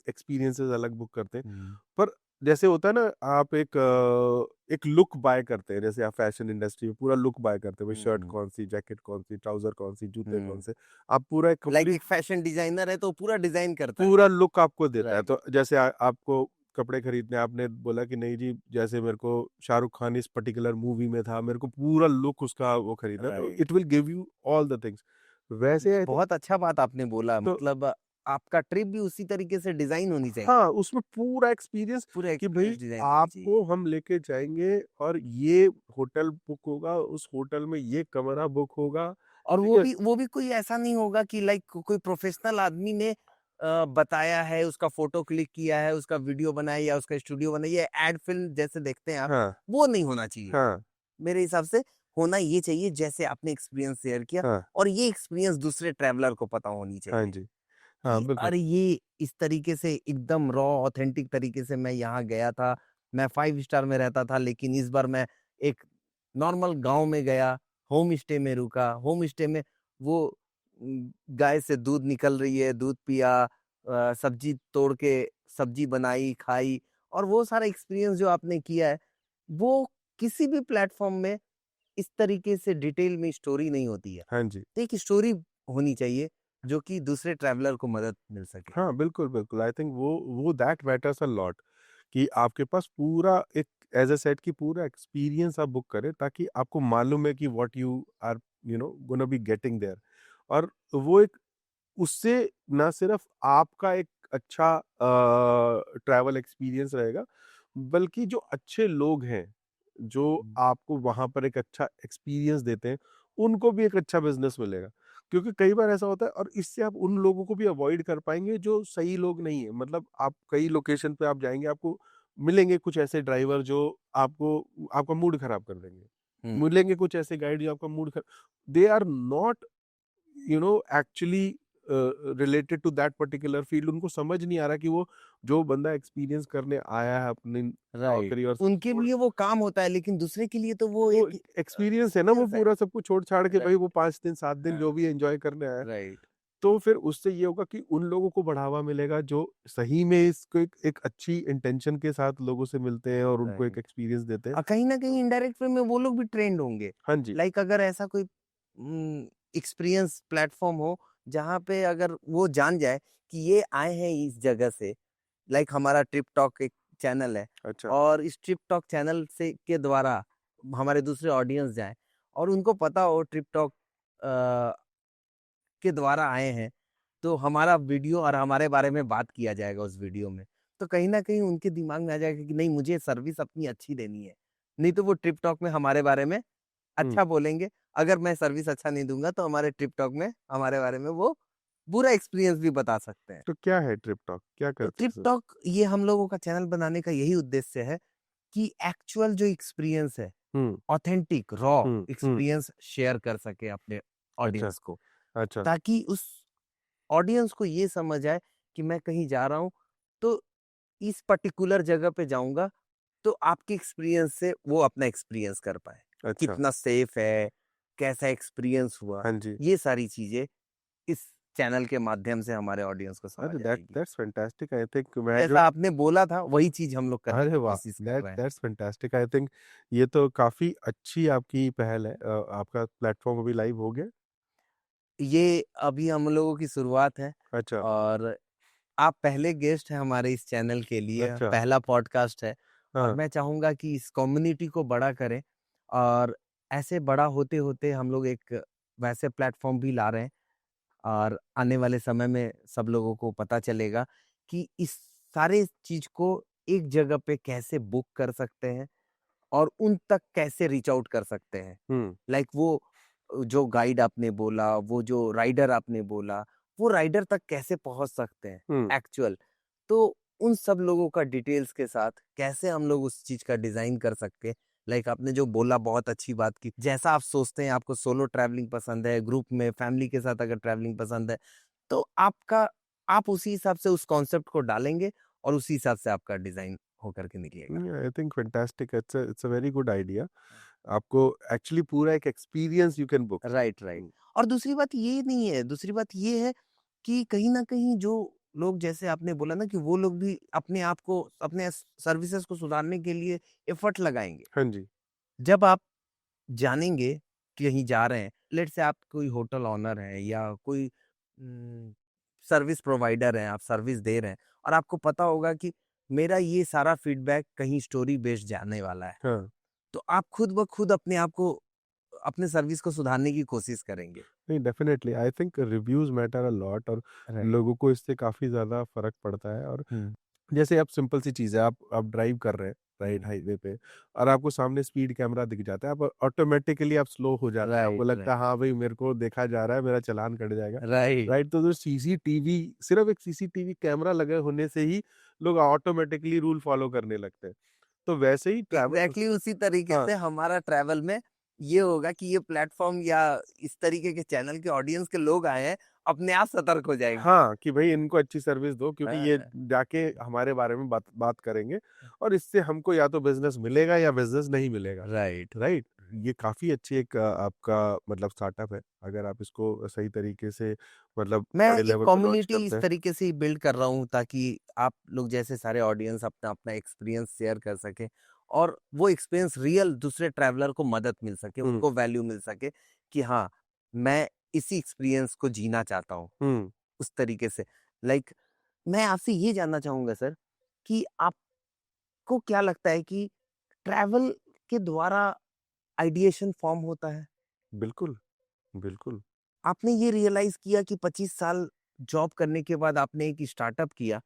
एक्सपीरियंसेस अलग बुक करते हैं। हुँ। पर जैसे होता है ना, आप एक लुक बाय करते हैं, जैसे आप फैशन इंडस्ट्री में पूरा लुक बाय करते हैं, भाई शर्ट हुँ, कौन-सी, जैकेट कौन-सी, ट्राउज़र कौन-सी, जूते कौन हुँ। से, आप पूरा एक लाइक कंप्लीट एक फैशन डिजाइनर है तो पूरा डिजाइन करता है। पूरा लुक आपको देता है। राइट। तो जैसे आपको कपड़े खरीदने, आपने बोला कि नहीं जी, जैसे मेरे को शाहरुख खान इस पर्टिकुलर मूवी में था, मेरे को पूरा लुक उसका वो खरीदना है, तो right. It will give you all the things. वैसे ये आई थिंक, बहुत अच्छा बात आपने बोला तो मतलब आपका ट्रिप भी उसी तरीके से डिजाइन होनी चाहिए। हाँ, उसमें पूरा एक्सपीरियंस पूरा कि एक्सपीरियंस भई डिजाइन होनी चाहिए। आपको हम लेके जाएँगे और ये होटल बुक होगा, उस होटल में ये कमरा बुक होगा, और ठीक है? वो भी कोई ऐसा नहीं होगा कि लाइक कोई प्रोफेशनल आदमी ने बताया है, उसका फ़ोटो क्लिक किया है, उसका वीडियो बनाया या उसका स्टूडियो बनाया या एड फ़िल्म जैसे देखते हैं आप, हाँ, वो नहीं होना चाहिए। हाँ, मेरे हिसाब से होना ये चाहिए जैसे आपने एक्सपीरियंस शेयर किया हाँ, और ये एक्सपीरियंस दूसरे ट्रैवलर को पता होनी हाँ चाहिए जी। हाँ, कि बिल्कुल। अरे ये इस तरीके से एकदम रॉ ऑथेंटिक तरीके से मैं यहाँ गया था। मैं 5 स्टार में रहता था लेकिन इस बार मैं एक नॉर्मल गाँव में गया, होम स्टे में रुका। होम स्टे में वो गाय से दूध निकल रही है, दूध पिया, सब्जी तोड़ के सब्जी बनाई, खाई और वो सारा एक्सपीरियंस जो आपने किया है, वो किसी भी प्लेटफ़ॉर्म में इस तरीके से डिटेल में स्टोरी नहीं होती है। हाँ जी। तो एक स्टोरी होनी चाहिए, जो कि दूसरे ट्रैवलर को मदद मिल सके। हाँ, बिल्कुल, बिल्कुल। आई थिंक वो दैट मैटर्स अ लॉट, कि आपके पास पूरा एक, एज़ अ सेड, कि पूरा एक्सपीरियंस आप बुक करें, ताकि आपको मालूम है कि what you are gonna be getting there. और वो एक, उससे ना सिर्फ आपका एक अच्छा ट्रैवल एक्सपीरियंस रहेगा, बल्कि जो अच्छे लोग हैं, जो आपको वहाँ पर एक अच्छा एक्सपीरियंस देते हैं, उनको भी एक अच्छा बिज़नेस मिलेगा। क्योंकि कई बार ऐसा होता है और इससे आप उन लोगों को भी अवॉइड कर पाएँगे जो सही लोग नहीं हैं। मतलब आप कई लोकेशन पे आप जाएँगे, आपको मिलेंगे कुछ ऐसे ड्राइवर जो आपको आपका मूड खराब कर देंगे। हुँ, मिलेंगे कुछ ऐसे गाइड जो आपका मूड ख they are not actually related to that particular field. उनको समझ नहीं आ रहा कि वो जो बंदा एक्सपीरियंस करने आया है अपनी राइट। नौकरी और सब उनके छोड़, लिए वो काम होता है, लेकिन दूसरे के लिए तो वो वो एक एक्सपीरियंस है ना, वो एक्सपीरियंस है। पूरा सब कुछ छोड़ छाड़ के भाई राइट, वो 5 दिन 7 दिन हाँ, जो भी एंजॉय करने आया है। राइट, तो फिर उससे ये होगा कि उन लोगों को बढ़ावा मिलेगा जो सही में इसको एक अच्छी इंटेंशन के साथ लोगों से मिलते हैं और उनको एक राइट। एक्सपीरियंस देते हैं। कहीं न कहीं इनडायरेक्ट वे में वो लोग भी ट्रेंड होंगे। हाँ जी। लाइक अगर ऐसा कोई एक्सपीरियंस प्लेटफ़ॉर्म हो, जहाँ पे अगर वो जान जाए कि ये आए हैं इस जगह से, लाइक हमारा ट्रिप टॉक एक चैनल है अच्छा। और इस ट्रिप टॉक चैनल से के द्वारा हमारे दूसरे ऑडियंस जाएँ और उनको पता हो ट्रिप टॉक अ, के द्वारा आए हैं, तो हमारा वीडियो और हमारे बारे में बात किया जाएगा उस वीडियो में। तो कहीं न कहीं उनके दिमाग में आ जाएगा कि नहीं, मुझे सर्विस अपनी अच्छी देनी है। नहीं तो वो ट्रिप टॉक में हमारे बारे में हुँ। अच्छा बोलेंगे। अगर मैं सर्विस अच्छा नहीं दूँगा तो हमारे ट्रिप टॉक में हमारे बारे में वो बुरा एक्सपीरियंस भी बता सकते हैं। तो क्या है ट्रिप टॉक? क्या तो करते ट्रिप हैं सर? टॉक ये हम लोगों का चैनल बनाने का यही उद्देश्य है कि एक्चुअल जो एक्सपीरियंस है, हुँ, ऑथेंटिक रॉ हुँ, हुँ। एक्सपीरियंस शेयर कर सके अपने अच्छा, ऑडियंस को, अच्छा। ताकि उस ऑडियंस को ये समझ आए कि मैं कहीं जा रहा हूँ, तो इस पर्टिकुलर जगह पे जाऊँगा, तो आपके एक्सपीरियंस से वो अपना एक्सपीरियंस कर पाएँ। अच्छा। कितना सेफ है, कैसा एक्सपीरियंस हुआ, हाँ जी। ये सारी चीज़ें इस चैनल के माध्यम से हमारे ऑडियंस को समझ अरे आएगी। That's fantastic. आई थिंक मैं जो जैसा आपने बोला था, वही चीज़ हम लोग करने अरे की वाह! कोशिश कर रहे हैं। That's fantastic. आई थिंक ये तो काफ़ी अच्छी आपकी पहल है। आपका प्लेटफ़ॉर्म अभी लाइव हो गया? ये अभी हम लोगों की शुरुआत है अच्छा, और आप पहले गेस्ट हैं हमारे इस चैनल के लिए, अच्छा। पहला पॉडकास्ट है और हाँ, मैं चाहूँगा कि इस कम्युनिटी को बड़ा करें और ऐसे बड़ा होते-होते हम लोग एक वैसे प्लेटफ़ॉर्म भी ला रहे हैं और आने वाले समय में सब लोगों को पता चलेगा कि इस सारे चीज़ को एक जगह पे कैसे बुक कर सकते हैं और उन तक कैसे रीच आउट कर सकते हैं। हुँ, लाइक वो जो गाइड आपने बोला, वो जो राइडर आपने बोला, वो राइडर तक कैसे पहुँच सकते हैं हुँ, एक्चुअल। तो उन सब लोगों का डिटेल्स के साथ कैसे हम लोग उस चीज़ का डिज़ाइन कर सकते हैं। लाइक आपने जो बोला बहुत अच्छी बात की। जैसा आप सोचते हैं आपको सोलो ट्रैवलिंग पसंद है, ग्रुप में फैमिली के साथ अगर ट्रैवलिंग पसंद है, तो आप उसी हिसाब से उस कॉन्सेप्ट को डालेंगे और उसी हिसाब से आपका डिज़ाइन होकर के निकलेगा। I think fantastic. It's a very good idea. आपको एक्चुअली पूरा एक experience you can book. Right, right. Hmm, और दूसरी बात ये नहीं है, दूसरी बात ये है कि कहीं न कहीं जो लोग जैसे आपने बोला ना कि वो लोग भी अपने आप को, अपने सर्विसेज़ को सुधारने के लिए एफर्ट लगाएँगे। हाँ जी। जब आप जानेंगे, कहीं जा रहे हैं, लेट्स से आप कोई होटल ओनर हैं या कोई सर्विस प्रोवाइडर हैं, आप सर्विस दे रहे हैं और आपको पता होगा कि मेरा ये सारा फीडबैक कहीं स्टोरी बेस्ड जाने वाला है। हाँ। तो आप खुद ब खुद अपने आप को, अपने सर्विस को सुधारने की कोशिश करेंगे। नहीं, definitely I think reviews matter a lot और राइट। लोगों को इससे काफ़ी ज़्यादा फ़र्क पड़ता है। और हुँ, जैसे अब सिंपल सी चीज़ है, आप ड्राइव कर रहे हैं, राइट, हुँ। हाईवे पे और आपको सामने स्पीड कैमरा दिख जाता है, आप ऑटोमेटिकली आप स्लो हो जाते हैं, आपको राइट, लगता राइट, है हाँ भाई मेरे को देखा जा रहा है, मेरा चालान कट जाएगा, राइट। राइट। तो जो सीसीटीवी, सिर्फ एक सीसीटीवी कैमरा लगे होने से ही लोग ऑटोमेटिकली रूल फॉलो करने लगते हैं। तो वैसे ही ट्रैवल, एग्ज़ैक्टली उसी तरीके हाँ, से हमारा ट्रैवल में ये होगा कि ये प्लेटफ़ॉर्म या इस तरीके के चैनल के ऑडियंस के लोग आए हैं, अपने आप सतर्क हो जाएँगे। हाँ, कि भई इनको अच्छी सर्विस दो क्योंकि ये हाँ। जाके हमारे बारे में बात बात करेंगे और इससे हमको या तो बिज़नेस मिलेगा या बिज़नेस नहीं मिलेगा, राइट। राइट? ये काफ़ी अच्छी एक आपका मतलब स्टार्टअप है, अगर आप इसको सही तरीके से मतलब मैं बड़े एक लेवल पे लॉन्च कम्युनिटी करते इस हैं। तरीके से ही बिल्ड कर रहा हूँ ताकि आप लोग जैसे सारे ऑडियंस अपना-अपना एक्सपीरियंस शेयर कर सकें और वो एक्सपीरियंस रियल दूसरे ट्रैवलर को मदद मिल सके, हुँ, उनको वैल्यू मिल सके कि हाँ, मैं इसी एक्सपीरियंस को जीना चाहता हूँ, हुँ, उस तरीके से। लाइक मैं आपसे ये जानना चाहूँगा सर कि आपको क्या लगता है कि ट्रैवल के द्वारा आइडिएशन फॉर्म होता है? बिल्कुल, बिल्कुल। आपने ये रियलाइज़ किया कि 25 साल जॉब करने के बाद आपने एक स्टार्टअप किया,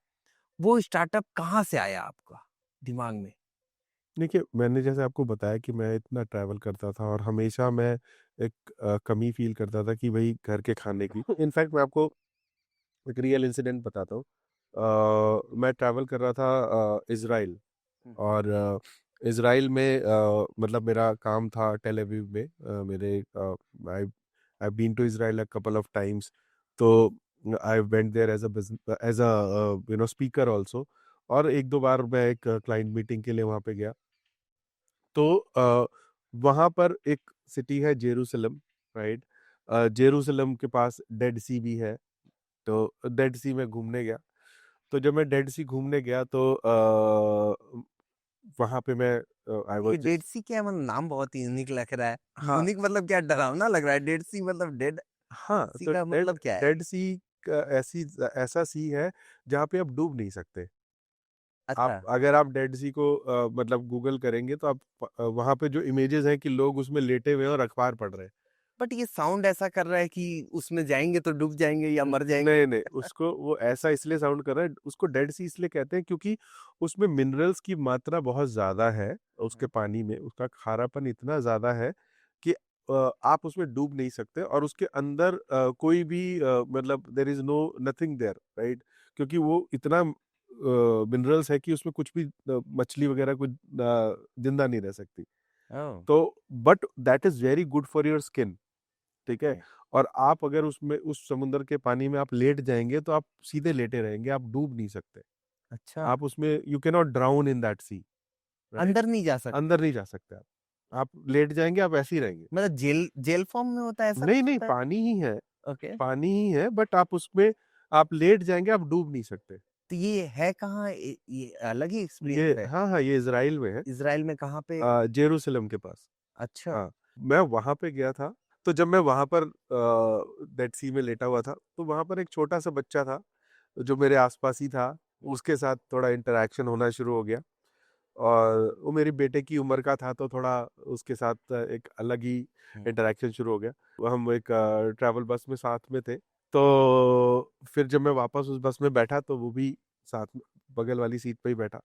वो स्टार्टअप कहाँ से आया आपका दिमाग में? देखिए, मैंने जैसे आपको बताया कि मैं इतना ट्रैवल करता था और हमेशा मैं एक कमी फ़ील करता था कि भई घर के खाने की। इनफैक्ट मैं आपको एक रियल इंसिडेंट बताता हूँ। मैं ट्रैवल कर रहा था इज़राइल हुँ। और इज़राइल में मतलब मेरा काम था टेल अवीव में। मेरे I I been to Israel a couple of times. तो I went there as a speaker also और 1-2 बार मैं एक क्लाइंट मीटिंग के लिए वहाँ पे गया। तो वहाँ पर एक सिटी है जेरूसलम, राइट? जेरूसलम के पास डेड सी भी है, तो डेड सी में घूमने गया। तो जब मैं डेड सी घूमने गया तो वहाँ पे मैं आई ये वाज़ डेड जस्ट सी क्या है? मतलब नाम बहुत ही यूनिक लग रहा है। हाँ, यूनिक मतलब क्या, डरावना लग रहा है? डेड सी मतलब डेड हाँ, सी तो का डेड मतलब क्या है? डेड सी का ऐसा सी है जहाँ पे आप डूब नहीं सकते। आप अच्छा। अगर आप डेड सी को मतलब गूगल करेंगे तो आप वहाँ पे जो इमेजेस हैं कि लोग उसमें लेटे हुए हैं और अखबार पढ़ रहे हैं। बट ये साउंड ऐसा कर रहा है कि उसमें जाएँगे तो डूब जाएँगे या मर जाएँगे। नहीं, नहीं, उसको वो ऐसा इसलिए साउंड कर रहा है, उसको डेड सी इसलिए कहते हैं क्योंकि उसमें मिनरल्स की मात्रा बहुत ज़्यादा है, उसके हुँ, पानी में, उसका खारापन इतना ज़्यादा है कि आप उसमें डूब नहीं सकते और उसके अंदर कोई भी मतलब there is no nothing there, right? क्योंकि वो इतना मिनरल्स है कि उसमें कुछ भी मछली वगैरह कुछ ज़िंदा नहीं रह सकती। ओह! तो but that is very good for your skin. ठीक है? ओके। और आप अगर उसमें उस समुद्र के पानी में आप लेट जाएँगे तो आप सीधे लेटे रहेंगे, आप डूब नहीं सकते। अच्छा, आप उसमें you can not drown in that sea, right? अंदर नहीं जा सकते। अंदर नहीं जा सकते आप। आप लेट जाएँगे, आप ऐसे ही रहेंगे। मतलब जेल जेल फॉर्म में होता है, ऐसा नहीं, कुछ नहीं, होता है? ओके। पानी ही है बट आप उसमें आप लेट जाएँगे, आप डूब नहीं सकते। तो ये है कहाँ? ये अलग ही एक्सपीरियंस ये है। हाँ, हाँ, ये इज़राइल में है। इज़राइल में कहाँ पे? जेरूसलम के पास। अच्छा। हाँ, मैं वहाँ पे गया था, तो जब मैं वहाँ पर डेड सी में लेटा हुआ था, तो वहाँ पर एक छोटा-सा बच्चा था, जो मेरे आस-पास ही था, उसके साथ थोड़ा इंटरैक्शन होना शुरू हो गया और वो मेरे बेटे की उम्र का था, तो थोड़ा उसके साथ एक अलग ही हुँ, इंटरैक्शन शुरू हो गया। हम एक ट्रैवल बस में साथ में थे, तो फिर जब मैं वापस उस बस में बैठा, तो वो भी साथ में बगल वाली सीट पे ही बैठा।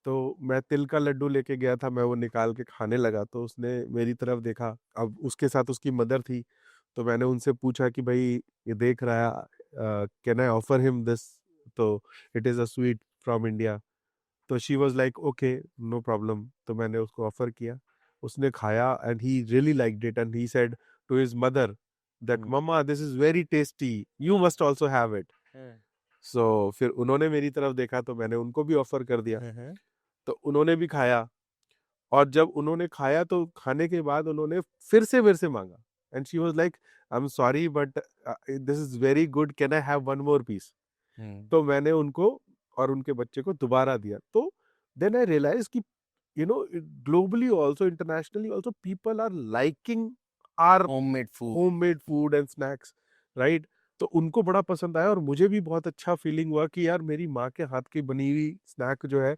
तो मैं तिल का लड्डू लेके गया था, मैं वो निकाल के खाने लगा, तो उसने मेरी तरफ देखा। अब उसके साथ उसकी मदर थी, तो मैंने उनसे पूछा कि भई ये देख रहा है, can I offer him this? तो it is a sweet from India. तो she was like okay, no problem. तो मैंने उसको ऑफर किया। उसने खाया and he really liked it and he said to his mother that hmm, mamma this is very tasty, you must also have it. Hmm, so फिर उन्होंने मेरी तरफ देखा, तो मैंने उनको भी ऑफर कर दिया। हुँ, हुँ। तो उन्होंने भी खाया और जब उन्होंने खाया तो खाने के बाद उन्होंने फिर से मेरे से माँगा and she was like I am sorry but this is very good, can I have one more piece? Hmm, तो मैंने उनको और उनके बच्चे को दोबारा दिया। तो देन आई रियलाइज़ कि globally also, internationally also people are liking our homemade food. Homemade food and snacks, right? तो उनको बड़ा पसंद आया और मुझे भी बहुत अच्छा फीलिंग हुआ कि यार मेरी माँ के हाथ की बनी हुई स्नैक जो है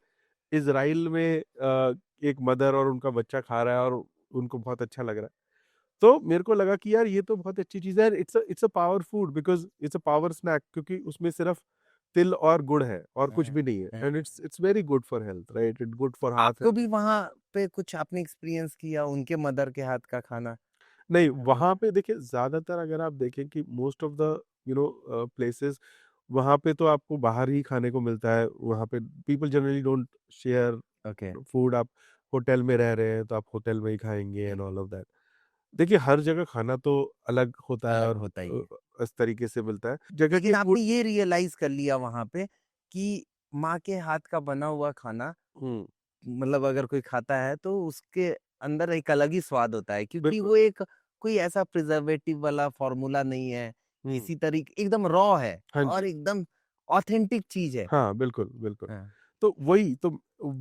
इज़राइल में एक मदर और उनका बच्चा खा रहा है और उनको बहुत अच्छा लग रहा है। तो मेरे को लगा कि यार ये तो बहुत अच्छी चीज़ है, it's a power food because it's a power snack, क्योंकि उसमें सिर्फ तिल और गुड़ है और कुछ हुँ, भी नहीं है hmm. And it's very good for health, right? It's good for heart आपको भी हेल्थ। वहाँ पे कुछ आपने एक्सपीरियंस किया उनके मदर के हाथ का खाना? नहीं, हुँ, वहाँ पे देखिए ज़्यादातर अगर आप देखें कि मोस्ट ऑफ द प्लेसेस वहाँ पे तो आपको बाहर ही खाने को मिलता है। वहाँ पे people generally don't share okay. Food. आप होटल में रह रहे हैं तो आप होटल में ही खाएँगे हुँ, एंड ऑल ऑफ दैट। देखिए हर जगह खाना तो अलग होता है अलग और होता ही है। इस तरीके से मिलता है। जगह के लेकिन फूड आपने ये रियलाइज़ कर लिया वहाँ पे कि माँ के हाथ का बना हुआ खाना, हुँ, मतलब अगर कोई खाता है तो उसके अंदर एक अलग ही स्वाद होता है, क्योंकि बिल्कुल। वो एक कोई ऐसा प्रिजर्वेटिव वाला फॉर्मूला नहीं है, हुँ, किसी तरीके एकदम रॉ है हाँ और जी। एकदम ऑथेंटिक चीज़ है। हाँ, बिल्कुल, बिल्कुल। हाँ। तो वही तो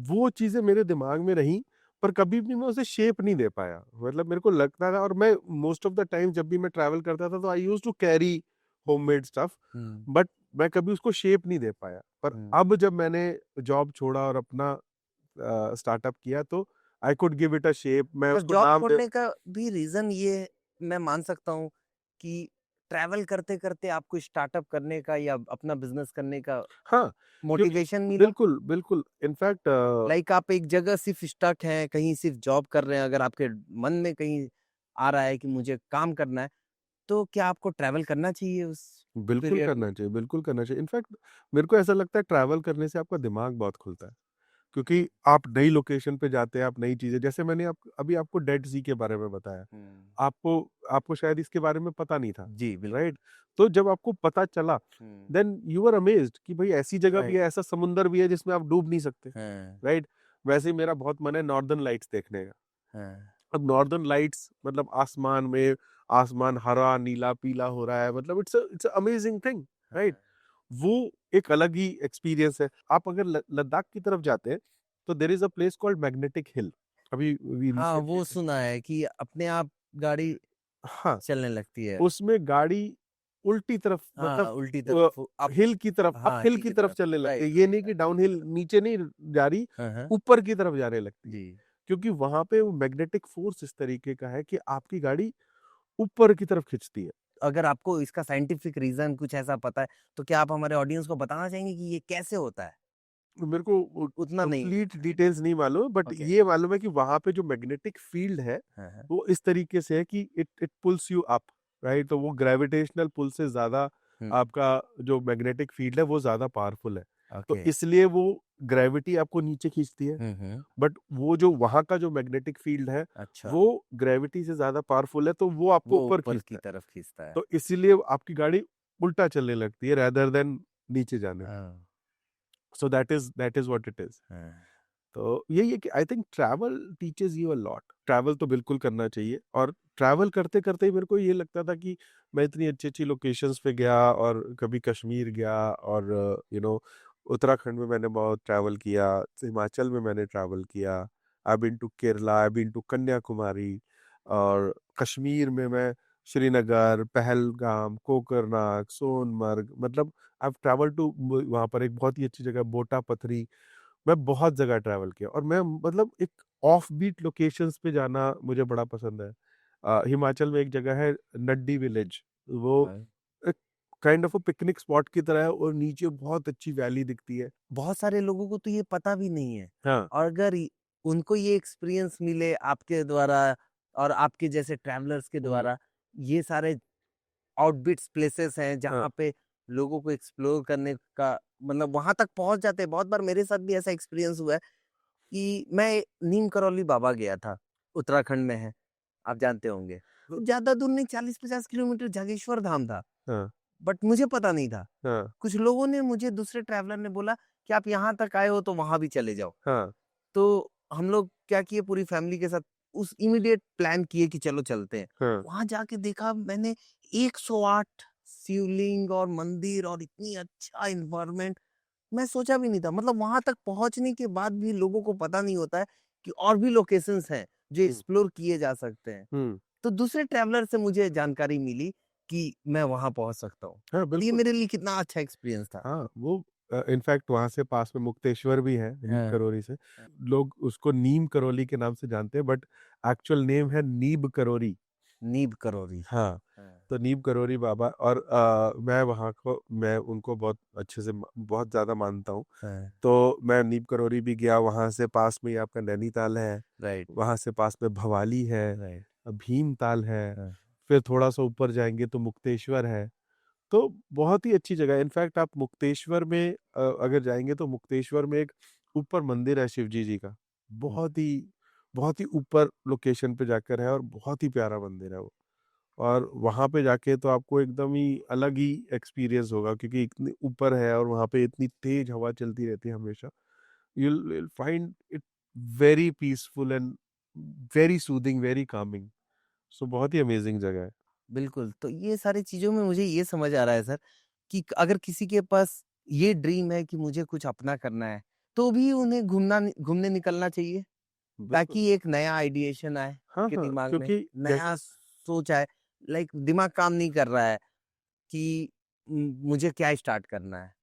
वो चीज़ें मेरे दिमाग में रहीं, पर कभी भी मैं उसे शेप नहीं दे पाया। मतलब मेरे को लगता था और मैं मोस्ट ऑफ द टाइम जब भी मैं ट्रैवल करता था तो I used to carry homemade stuff, hmm, but मैं कभी उसको शेप नहीं दे पाया। पर हुँ। अब जब मैंने जॉब छोड़ा और अपना स्टार्टअप किया तो I could give it a shape, मैं पर उसको जॉब नाम दे छोड़ने का भी रीज़न ये मैं मान सकता हूँ कि ट्रैवल करते-करते आपको स्टार्टअप करने का या अपना बिज़नेस करने का हाँ, क्योंकि मोटिवेशन मिला? बिल्कुल, बिल्कुल इनफैक्ट लाइक आप एक जगह सिर्फ़ स्टक हैं, कहीं सिर्फ़ जॉब कर रहे हैं, अगर आपके मन में कहीं आ रहा है कि मुझे काम करना है, तो क्या आपको ट्रैवल करना चाहिए उस बिल्कुल पीरियड में? करना चाहिए, बिल्कुल करना चाहिए। इनफैक्ट मेरे को ऐसा लगता है ट्रैवल करने से आपका दिमाग बहुत खुलता है। क्योंकि आप नई लोकेशन पे जाते हैं, आप नई चीज़ें जैसे मैंने अभी आपको डेड सी के बारे में बताया। हुँ। आपको आपको शायद इसके बारे में पता नहीं था, जी, बिल्कुल। राइट? तो जब आपको पता चला, हुँ। देन यू वर अमेज़्ड कि भई ऐसी जगह भी राइट। है, ऐसा समुंदर भी है जिसमें आप डूब नहीं सकते, हाँ, राइट? वैसे ही मेरा बहुत मन है नॉर्दर्न लाइट्स देखने का। हाँ। अब नॉर्दर्न लाइट्स मतलब आसमान में आसमान हरा, नीला, पीला हो रहा है मतलब it's a amazing thing, right? हाँ। वो एक अलग ही एक्सपीरियंस है। आप अगर ल लद्दाख की तरफ जाते हैं, तो there is a place called magnetic hill. अभी वी हाँ, रिसेंटली वो सुना है कि अपने आप गाड़ी हाँ, चलने लगती है। उसमें गाड़ी उल्टी तरफ हाँ, मतलब उल्टी अ, तरफ अप हिल की तरफ हाँ, अपहिल हिल की की तरफ तरफ। चलने लगती राइट, है। ये नहीं कि राइट। डाउनहिल नीचे नहीं जा रही, हाँ, हाँ। ऊपर की तरफ जाने लगती है। जी। क्योंकि वहाँ पे वो मैग्नेटिक फ़ोर्स इस तरीके का है कि आपकी गाड़ी ऊपर की तरफ खींचती है। अगर आपको इसका साइंटिफिक रीज़न कुछ ऐसा पता है, तो क्या आप हमारे ऑडियंस को बताना चाहेंगे कि ये कैसे होता है? मेरे को वो उतना नहीं। कंप्लीट डिटेल्स नहीं मालूम बट ओके। ये मालूम है कि वहाँ पे जो मैग्नेटिक फील्ड है, हाँ, हाँ। वो इस तरीके से है कि it it pools you up, right? तो वो ग्रेविटेशनल पुल से ज़्यादा हुँ, आपका जो मैग्नेटिक फील्ड है, वो ज़्यादा पावरफुल है। तो ओके। इसलिए वो ग्रेविटी आपको नीचे खींचती है, हुँ, हुँ। बट वो जो वहाँ का जो मैग्नेटिक फील्ड है, अच्छा, वो ग्रेविटी से ज़्यादा पावरफुल है, तो वो आपको वो ऊपर ऊपर की खींचता है। तरफ खींचता है। तो इसीलिए आपकी गाड़ी उल्टा चलने लगती है रेदर देन नीचे जाने। हाँ, so that is what it is. हाँ। तो यही है कि I think travel teaches you a lot. Travel तो बिल्कुल करना चाहिए और ट्रैवल करते करते ही मेरे को ये लगता था कि मैं इतनी अच्छी अच्छी लोकेशंस पे गया और कभी कश्मीर गया और उत्तराखंड में मैंने बहुत ट्रैवल किया, हिमाचल में मैंने ट्रैवल किया, I been to Kerala, I been to Kanyakumari और कश्मीर में मैं श्रीनगर, पहलगाम, कोकरनाग, सोनमर्ग मतलब आई हैव ट्रैवल टू वहाँ पर एक बहुत ही अच्छी जगह बोटा पथरी। मैं बहुत जगह ट्रैवल किया और मैं मतलब एक ऑफ बीट लोकेशंस पे जाना मुझे बड़ा पसंद है। हिमाचल में एक जगह है नड्डी विलेज, वो हाँ। एक kind of a picnic spot की तरह है और नीचे बहुत अच्छी वैली दिखती है। बहुत सारे लोगों को तो ये पता भी नहीं है हाँ, और अगर उनको ये एक्सपीरियंस मिले आपके द्वारा और आपके जैसे ट्रैवलर्स के हुँ, द्वारा, ये सारे आउटबिट्स प्लेसेस हैं हाँ, जहाँ पे लोगों को एक्सप्लोर करने का मतलब वहां तक पहुंच जाते हैं। बहुत बार मेरे साथ भी ऐसा एक्सपीरियंस हुआ है कि मैं नीम करौली बाबा गया था, उत्तराखंड में है, आप जानते होंगे। तो ज्यादा दूर नहीं, 40-50 किलोमीटर जागेश्वर धाम था, हाँ, बट मुझे पता नहीं था। हाँ, कुछ लोगों ने मुझे, दूसरे ट्रैवलर ने बोला कि आप यहाँ तक आए हो तो वहाँ भी चले जाओ। हाँ, तो हम लोग क्या किए, पूरी फैमिली के साथ उस इमीडिएट प्लान किए कि चलो चलते हैं। हाँ, वहाँ जाके देखा मैंने 108 शिवलिंग और मंदिर और इतनी अच्छा एनवायरनमेंट, मैं सोचा भी नहीं था। मतलब वहाँ तक पहुँचने के बाद भी लोगों को पता नहीं होता है कि और भी लोकेशंस हैं जो हुँ, एक्सप्लोर किए जा सकते हैं। हुँ, तो दूसरे ट्रैवलर से मुझे जानकारी मिली कि मैं वहाँ पहुँच सकता हूँ। हाँ, तो ये बिल्कुल। मेरे लिए कितना अच्छा एक्सपीरियंस था। हाँ, वो इनफैक्ट वहाँ से पास में मुक्तेश्वर भी है नीम हाँ, करोली से। हाँ। लोग उसको नीम करोली के नाम से जानते हैं बट एक्चुअल नेम है नीब करोरी। नीब करोरी। हाँ, हाँ, तो नीम करोरी बाबा और मैं उनको बहुत अच्छे से बहुत ज़्यादा मानता हूँ। हाँ, तो मैं नीम करोरी भी गया, वहाँ से पास में ही आपका नैनीताल है, राइट, वहाँ से पास में भवाली है, राइट। भीमताल है, हाँ, फिर थोड़ा-सा ऊपर जाएँगे तो मुक्तेश्वर है। तो बहुत ही अच्छी जगह है। इनफैक्ट आप मुक्तेश्वर में अगर जाएँगे तो मुक्तेश्वर में एक ऊपर मंदिर है शिव जी का। हुँ, बहुत ही ऊपर लोकेशन पे जाकर है और बहुत ही प्यारा मंदिर है वो। और वहाँ पे जाके तो आपको एकदम ही अलग ही एक्सपीरियंस होगा क्योंकि इतने ऊपर है और वहाँ पे इतनी तेज़ हवा चलती रहती है हमेशा। you'll find it very peaceful and very soothing, very calming. सो बहुत ही अमेज़िंग जगह है। बिल्कुल। तो ये सारी चीज़ों में मुझे ये समझ आ रहा है सर कि अगर किसी के पास ये ड्रीम है कि मुझे कुछ अपना करना है, तो भी उन्हें घूमने निकलना चाहिए, बिल्कुल। ताकि एक नया आइडिएशन आए हाँ, उनके हाँ, दिमाग में, क्योंकि नया सोच आए। लाइक दिमाग काम नहीं कर रहा है कि मुझे क्या स्टार्ट करना है।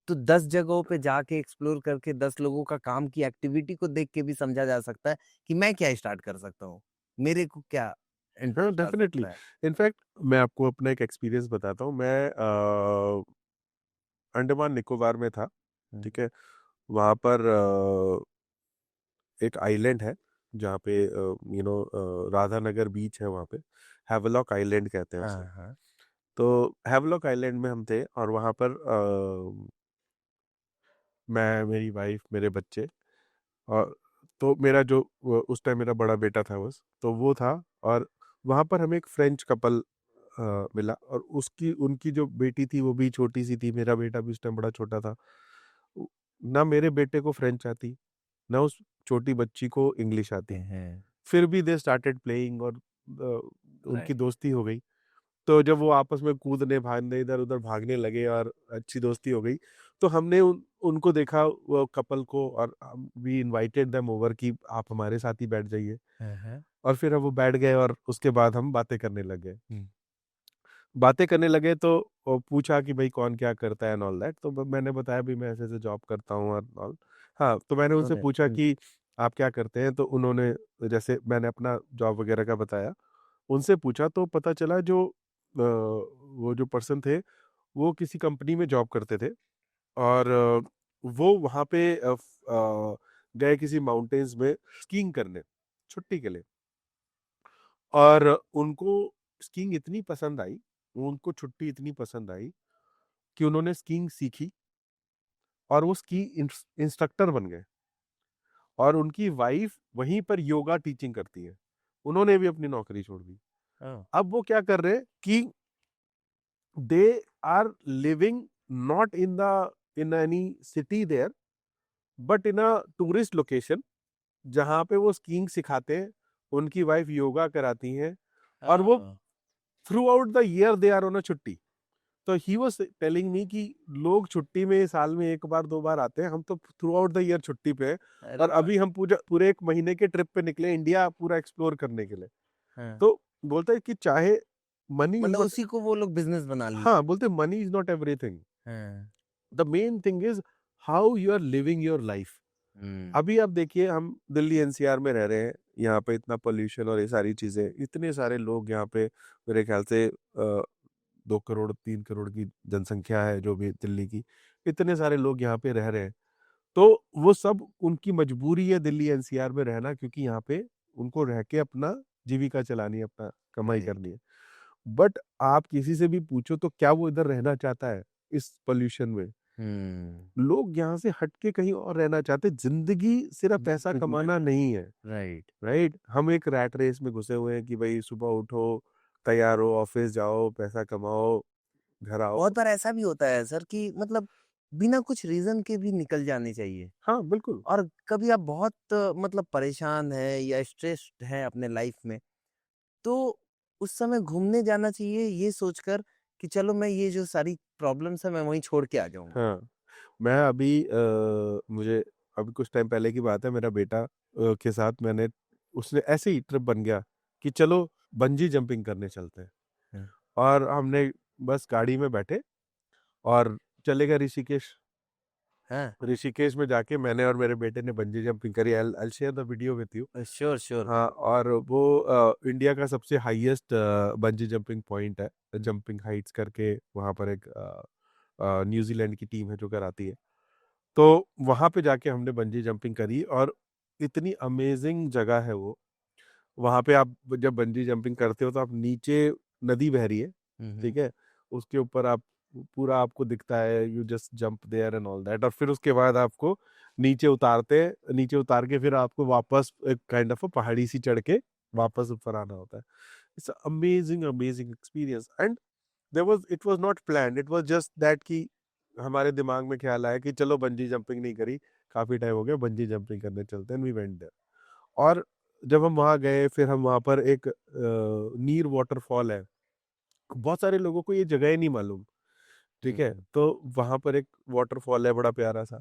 तो 10 जगहों पे जाके एक्सप्लोर करके 10 लोगों का काम की एक्टिविटी को देख के भी समझा जा सकता है कि मैं क्या स्टार्ट कर सकता हूँ। मेरे को क्या हाँ, इंटरेस्ट आ डेफिनेटली। सकता है। इनफैक्ट मैं आपको अपना एक एक्सपीरियंस बताता हूँ। मैं अंडमान निकोबार में था, हुँ। ठीक है? वहाँ पर एक आइलैंड है जहाँ पे राधानगर बीच है वहाँ पे। हैवलॉक आइलैंड कहते हैं उसे। हाँ, हाँ। तो हैवलॉक आइलैंड में हम थे और वहाँ पर मैं, मेरी वाइफ, मेरे बच्चे, और तो मेरा जो उस टाइम मेरा बड़ा बेटा था बस, तो वो था। और वहाँ पर हमें एक फ्रेंच कपल मिला, और उसकी उनकी जो बेटी थी वो भी छोटी सी थी, मेरा बेटा भी उस टाइम बड़ा छोटा था। उ- ना मेरे बेटे को फ्रेंच आती, ना उस छोटी बच्ची को इंग्लिश ते आती। हैं। फिर भी दे स्टार्टेड प्लेइंग, और उनकी राइट। दोस्ती हो गई। तो जब वो आपस में कूदने भागने इधर उधर भागने लगे और अच्छी दोस्ती हो गई, तो हमने उनको देखा, वो कपल को, और वी इनवाइटेड देम ओवर कि आप हमारे साथ ही बैठ जाइए। हाँ, हाँ। और फिर अब वो बैठ गए, और उसके बाद हम बातें करने लगे। हुँ। बातें करने लगे तो वो पूछा कि भाई कौन क्या करता है एंड ऑल दैट। तो मैंने बताया भी मैं ऐसे ऐसे जॉब करता हूँ और ऑल। हाँ, तो मैंने उनसे उन्होंने पूछा हुँ। कि आप क्या करते हैं, तो उन्होंने, जैसे मैंने अपना जॉब वगैरह का बताया, उनसे पूछा तो पता चला जो वो जो पर्सन थे वो किसी कंपनी में जॉब करते थे। और वो वहाँ पे गए किसी माउंटेन्स में स्कीइंग करने छुट्टी के लिए। और उनको स्कीइंग इतनी पसंद आई, उनको छुट्टी इतनी पसंद आई कि उन्होंने स्कीइंग सीखी और वो स्की इंस्ट्रक्टर बन गए। और उनकी वाइफ वहीं पर योगा टीचिंग करती है। उन्होंने भी अपनी नौकरी छोड़ दी। ओह! अब वो क्या कर रहे हैं कि they are living not in any city there, but in a tourist location, जहाँ पे वो स्कीइंग सिखाते हैं, उनकी वाइफ योगा कराती हैं, और वो oh! Throughout the year they are on a chhutti. तो ही वाज टेलिंग मी कि लोग छुट्टी में साल में एक बार दो बार आते हैं, हम तो थ्रू आउट द ईयर छुट्टी पे हैं। अरे और वाह! अभी हम पूरे पूरे एक महीने के ट्रिप पे निकले इंडिया पूरा एक्सप्लोर करने के लिए। हाँ। तो बोलते हैं कि चाहे मनी इज मतलब नॉट, उसी को वो लोग बिज़नेस बना लिए। हाँ, बोलते मनी इज नॉट एवरीथिंग, हाँ। The main thing is how you are living your life. Hmm. अभी आप देखिए, हम दिल्ली एनसीआर में रह रहे हैं, यहाँ पे इतना पोल्यूशन और ये सारी चीजें, इतने सारे लोग यहाँ पे, मेरे ख्याल से 2 करोड़ 3 करोड़ की जनसंख्या है जो भी दिल्ली की, इतने सारे लोग यहाँ पे रह रहे हैं। तो वो सब उनकी मजबूरी है दिल्ली एनसीआर में रहना, क्योंकि यहाँ पे उनको रह के अपना जीविका चलानी है, अपना कमाई राइट। करनी है। बट आप किसी से भी पूछो तो क्या वो इधर रहना चाहता है इस पोल्यूशन में? हुँ। लोग यहाँ से हट के कहीं और रहना चाहते हैं। जिंदगी सिर्फ पैसा कमाना नहीं है, राइट। राइट? हम एक रैट रेस में घुसे हुए हैं कि भाई सुबह उठो, तैयार हो, ऑफिस जाओ, पैसा कमाओ, घर आओ। बहुत बार ऐसा भी होता है सर कि मतलब बिना कुछ रीज़न के भी निकल जाने चाहिए। हाँ, बिल्कुल। और कभी आप बहुत मतलब परेशान हैं या स्ट्रेस्ड हैं अपने लाइफ में, तो उस समय घूमने जाना चाहिए ये सोचकर कि चलो मैं ये जो सारी प्रॉब्लम्स हैं मैं वहीं छोड़ के आ जाऊँगा। हाँ, मैं अभी मुझे अभी कुछ टाइम पहले की बात है, मेरा बेटा के साथ मैंने, उसने ऐसे ही ट्रिप बन गया कि चलो बंजी जंपिंग करने चलते हैं। हाँ। और हमने बस गाड़ी में बैठे और चले गए ऋषिकेश। हाँ। ऋषिकेश में जाके मैंने और मेरे बेटे ने बंजी जंपिंग करी। I share the video with you. Sure, sure. हाँ, और वो इंडिया का सबसे हाईएस्ट बंजी जंपिंग पॉइंट है, जंपिंग हाइट्स करके। वहाँ पर एक न्यूजीलैंड की टीम है जो कराती है। तो वहाँ पे जाके हमने बंजी जंपिंग करी, और इतनी अमेजिंग जगह है वो। वहाँ पे आप जब बंजी जंपिंग करते हो तो आप नीचे, नदी बह रही है, हुँ, हुँ। ठीक है, उसके ऊपर आप पूरा आपको दिखता है, you just jump there and all that. और फिर उसके बाद आपको नीचे उतारते हैं, नीचे उतार के फिर आपको वापस एक काइंड ऑफ पहाड़ी सी चढ़ के वापस ऊपर आना होता है। It's amazing amazing experience. And there was, it was not planned, it was just that कि हमारे दिमाग में ख्याल आया कि चलो बंजी जंपिंग नहीं करी, काफी टाइम हो गया, बंजी जंपिंग करने चलते हैं, वी वेंट देयर। और जब हम वहाँ गए, फिर हम वहाँ पर एक नीर वाटरफॉल है। बहुत सारे लोगों को ये जगह ही नहीं मालूम, ठीक हुँ, है? हुँ। तो वहाँ पर एक वाटरफॉल है बड़ा प्यारा सा।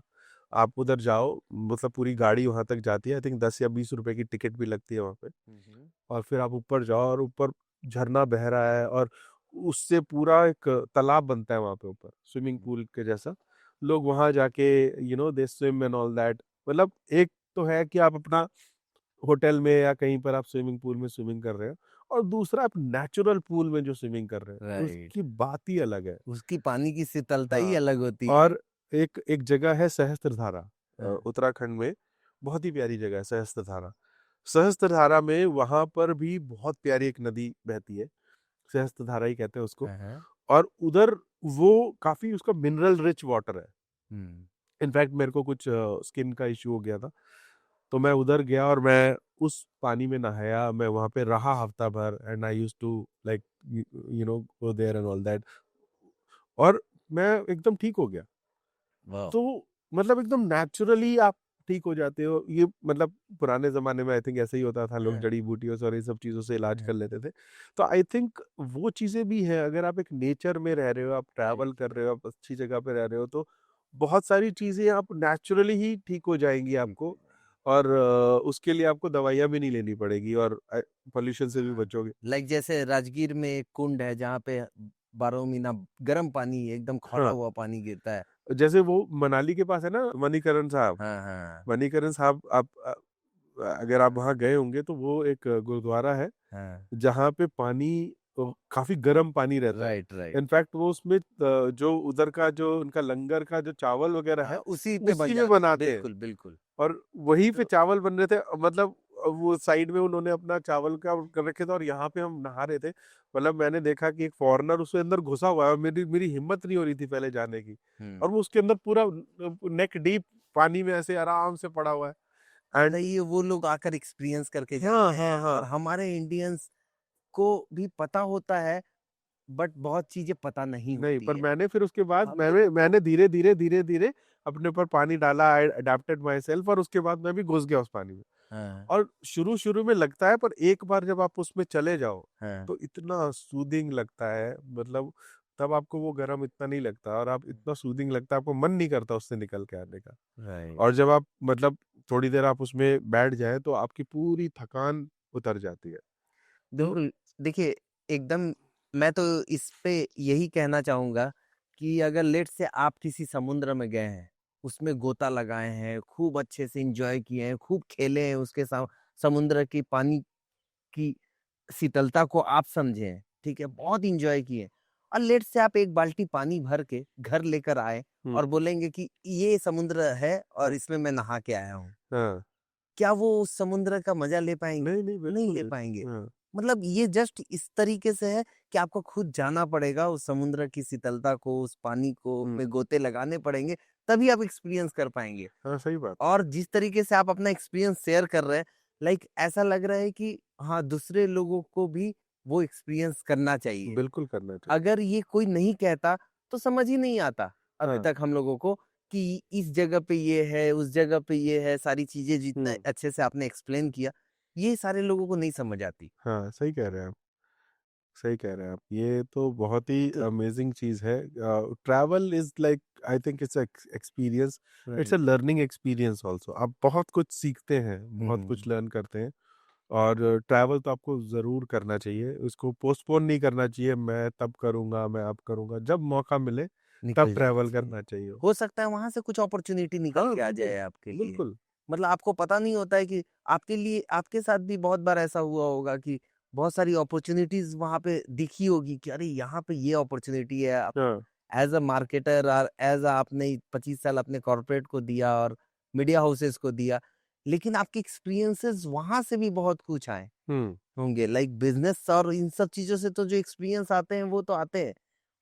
आप उधर जाओ, मतलब पूरी गाड़ी वहाँ तक जाती है, आई थिंक 10 या 20 रुपए की टिकट भी लगती है वहाँ पे। हुँ, हुँ। और फिर आप ऊपर जाओ, और ऊपर झरना बह रहा है, और उससे पूरा एक तालाब बनता है वहाँ पे ऊपर, स्विमिंग हुँ। पूल के जैसा। लोग वहाँ जाके दे स्विम एंड ऑल दैट। मतलब एक तो है कि आप अपना होटल में या कहीं पर आप स्विमिंग पूल में स्विमिंग कर रहे हो, और दूसरा आप नेचुरल पूल में जो स्विमिंग कर रहे हैं, राइट। उसकी बात ही अलग है। उसकी पानी की शीतलता ही हाँ, अलग होती है। और एक एक जगह है सहस्त्रधारा, हाँ, उत्तराखंड में, बहुत ही प्यारी जगह है सहस्त्रधारा। सहस्त्रधारा में वहां पर भी बहुत प्यारी एक नदी बहती है, सहस्त्रधारा ही कहते हैं उसको। हाँ, हाँ। और उधर वो काफी उसका मिनरल रिच वाटर है। हुँ। इनफैक्ट मेरे को कुछ स्किन का इश्यू हो गया था, तो मैं उधर गया और मैं उस पानी में नहाया, मैं वहां पे रहा हफ्ता भर, and I used to like go there and all that, और मैं एकदम ठीक हो गया। वाह! तो मतलब एकदम नेचुरली आप ठीक हो जाते हो। ये मतलब पुराने जमाने में आई थिंक ऐसे ही होता था, लोग हाँ, जड़ी बूटियों से और ये सब चीजों से इलाज हाँ। कर लेते थे। तो आई थिंक वो चीजें भी हैं, अगर आप एक नेचर में रह रहे हो, आप जी, ट्रैवल कर रहे हो, आप अच्छी जगह पे रह रहे हो, तो बहुत सारी चीजें आप नेचुरली ही ठीक हो जाएंगी जी, जी, आपको। जी। और उसके लिए आपको दवाइयाँ भी नहीं लेनी पड़ेगी, और पोल्यूशन से भी हाँ, बचोगे। लाइक जैसे राजगीर में एक कुंड है जहाँ पे 12 महीना गर्म पानी एकदम खौला हाँ, हुआ पानी गिरता है। जैसे वो मनाली के पास है ना, मणिकरण साहब। हाँ, हाँ, मणिकरण साहब, आप अगर आप वहाँ गए होंगे तो वो एक गुरुद्वारा है हाँ। जहाँ पे पानी काफी गर्म पानी रहता है। Right, right. इनफैक्ट वो उसमें जो उधर का जो उनका लंगर का जो चावल वगैरह हाँ, है, उसी पे बन उसी में जाता है। बनाते हैं। बिल्कुल, बिल्कुल। और वहीं पे तो चावल बन रहे थे, मतलब वो साइड में उन्होंने अपना चावल का कर रखे थे, और यहाँ पे हम नहा रहे थे। मतलब मैंने देखा कि एक फॉरेनर उसके अंदर घुसा हुआ है, और मेरी मेरी हिम्मत नहीं हो रही थी पहले जाने की, हुँ। और वो उसके अंदर पूरा नेक डीप पानी में ऐसे आराम से पड़ा हुआ है। एंड बताइए वो लोग आकर एक्सपीरियंस करके हाँ, जाते हाँ, हैं हाँ। और हमारे इंडियंस को भी पता होता है, बट बहुत चीज़ें पता नहीं नहीं, होती पर है। मैंने फिर उसके बाद हम मैंने लोगों को मैंने धीरे-धीरे अपने ऊपर पानी डाला, आई अडैप्टेड माय सेल्फ, और उसके बाद मैं भी घुस गया उस पानी में। हाँ, और शुरू-शुरू में लगता है, पर एक बार जब आप उसमें चले जाओ, हाँ। तो इतना सूदिंग लगता है, मतलब तब आपको वो गरम इतना नहीं लगता, और आप इतना सूदिंग लगता है, आपको मन नहीं करता उससे निकल के आने का। राइट। और जब आप मतलब थोड़ी देर आप उसमें बैठ जाएँ, तो आपकी पूरी थकान उतर जाती है। तो बिल्कुल, देखिए एकदम मैं तो इस पे यही कहना चाहूँगा कि अगर लेट्स से आप किसी समुद्र में गए हैं, उसमें गोता लगाए हैं, खूब अच्छे से एन्जॉय किए हैं, खूब खेले हैं उसके साथ समुद्र की पानी की शीतलता को आप समझे हैं, ठीक है? बहुत एन्जॉय किए और लेट्स से आप 1 बाल्टी पानी भर के घर लेकर आए हुँ, और बोलेंगे कि ये समुद्र है और इसमें मैं नहा के आया हूँ। हाँ। क्या वो उस समुद्र का मज़ा ले पाएँगे? नहीं, नहीं, नहीं बिल्कुल ले नहीं। पाएँगे। हाँ, मतलब ये जस्ट इस तरीके से है कि आपको खुद जाना पड़ेगा उस समुद्र की शीतलता को, उस पानी को हुँ, में गोते लगाने पड़ेंगे, तभी आप एक्सपीरियंस कर पाएँगे। हाँ, सही बात। और जिस तरीके से आप अपना एक्सपीरियंस शेयर कर रहे हैं, लाइक ऐसा लग रहा है कि हाँ, दूसरे लोगों को भी वो एक्सपीरियंस करना चाहिए। बिल्कुल करना चाहिए। अगर ये कोई नहीं कहता, तो समझ ही नहीं आता अभी हाँ, तक हम लोगों को कि इस जगह पे ये है, उस जगह पे ये है, सारी चीज़ें जितना हुँ, अच्छे से आपने एक्सप्लेन किया, ये सारे लोगों को नहीं समझ आती। हाँ, सही कह रहे हैं आप, सही कह रहे हैं आप। ये तो बहुत ही तो अमेज़िंग चीज़ है। Travel is like, I think it's experience, it's a right. Learning experience also. आप बहुत कुछ सीखते हैं, हुँ, बहुत कुछ हुँ। लर्न करते हैं, और ट्रैवल तो आपको ज़रूर करना चाहिए। उसको पोस्टपोन नहीं करना चाहिए, मैं तब करूँगा, मैं अब करूँगा। जब मौका मिले, तब निकल जाना ट्रैवल चाहिए। करना चाहिए। हो सकता है वहाँ से कुछ अपॉर्च्युनिटी निकल हाँ, के आ बिल्कुल, जाए आपके लिए। बिल्कुल। मतलब आपको पता नहीं होता है कि आपके लिए आपके साथ भी बहुत बार ऐसा हुआ होगा कि बहुत सारी अपॉर्च्युनिटीज़ वहाँ पे दिखी होगी कि अरे! यहाँ पे ये अपॉर्च्युनिटी है। आप हाँ, एज़ अ मार्केटर और एज़ अ आपने 25 साल अपने कॉर्पोरेट को दिया और मीडिया हाउसेस को दिया। लेकिन आपके एक्सपीरियंसेस वहाँ से भी बहुत कुछ आए हुँ, होंगे लाइक बिज़नेस और इन सब चीज़ों से तो जो एक्सपीरियंस आते हैं वो तो आते हैं।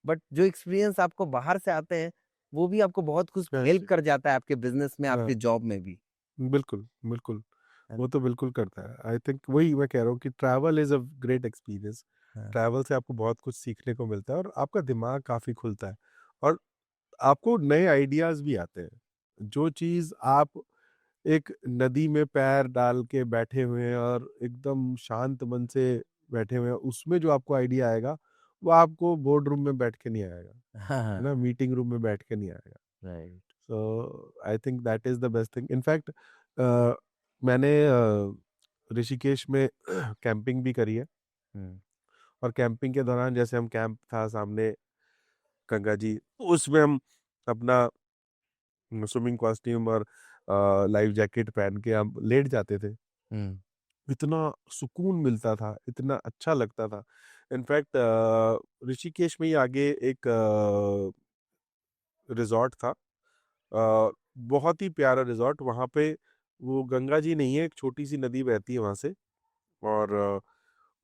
बट जो एक्सपीरियंस आपको बाहर से आते हैं, वो भी आपको बहुत कुछ हेल्प कैसे? कर जाता है आपके बिज़नेस में, हाँ, आपके जॉब में भी। बिल्कुल, बिल्कुल। है वो ना? तो बिल्कुल करता है। आई थिंक वही मैं कह रहा हूँ कि travel is a great experience. हाँ। ट्रैवल से आपको बहुत कुछ सीखने को मिलता है, और आपका दिमाग काफ़ी खुलता है, और आपको नए आइडियाज़ भी आते हैं। जो चीज़ आप एक नदी में पैर डाल के बैठे हुए हैं और एकदम शांत मन से बैठे हुए हैं, उसमें जो आपको आइडिया आएगा, वो आपको बोर्ड रूम में बैठ के नहीं आएगा, हाँ, है ना? हाँ। मीटिंग रूम में बैठ के नहीं आएगा। Right. So I think that is the best thing. In fact मैंने ऋषिकेश में कैंपिंग भी करी है, हुँ। और कैंपिंग के दौरान जैसे हम कैंप था सामने गंगा जी, उसमें हम अपना स्विमिंग कॉस्ट्यूम और लाइफ जैकेट पहन के हम लेट जाते थे। हुँ। इतना सुकून मिलता था, इतना अच्छा लगता था। इनफैक्ट ऋषिकेश में ही आगे एक रिज़ॉर्ट था, बहुत ही प्यारा रिज़ॉर्ट। वहाँ पे वो गंगा जी नहीं है, एक छोटी-सी नदी बहती है वहाँ से। और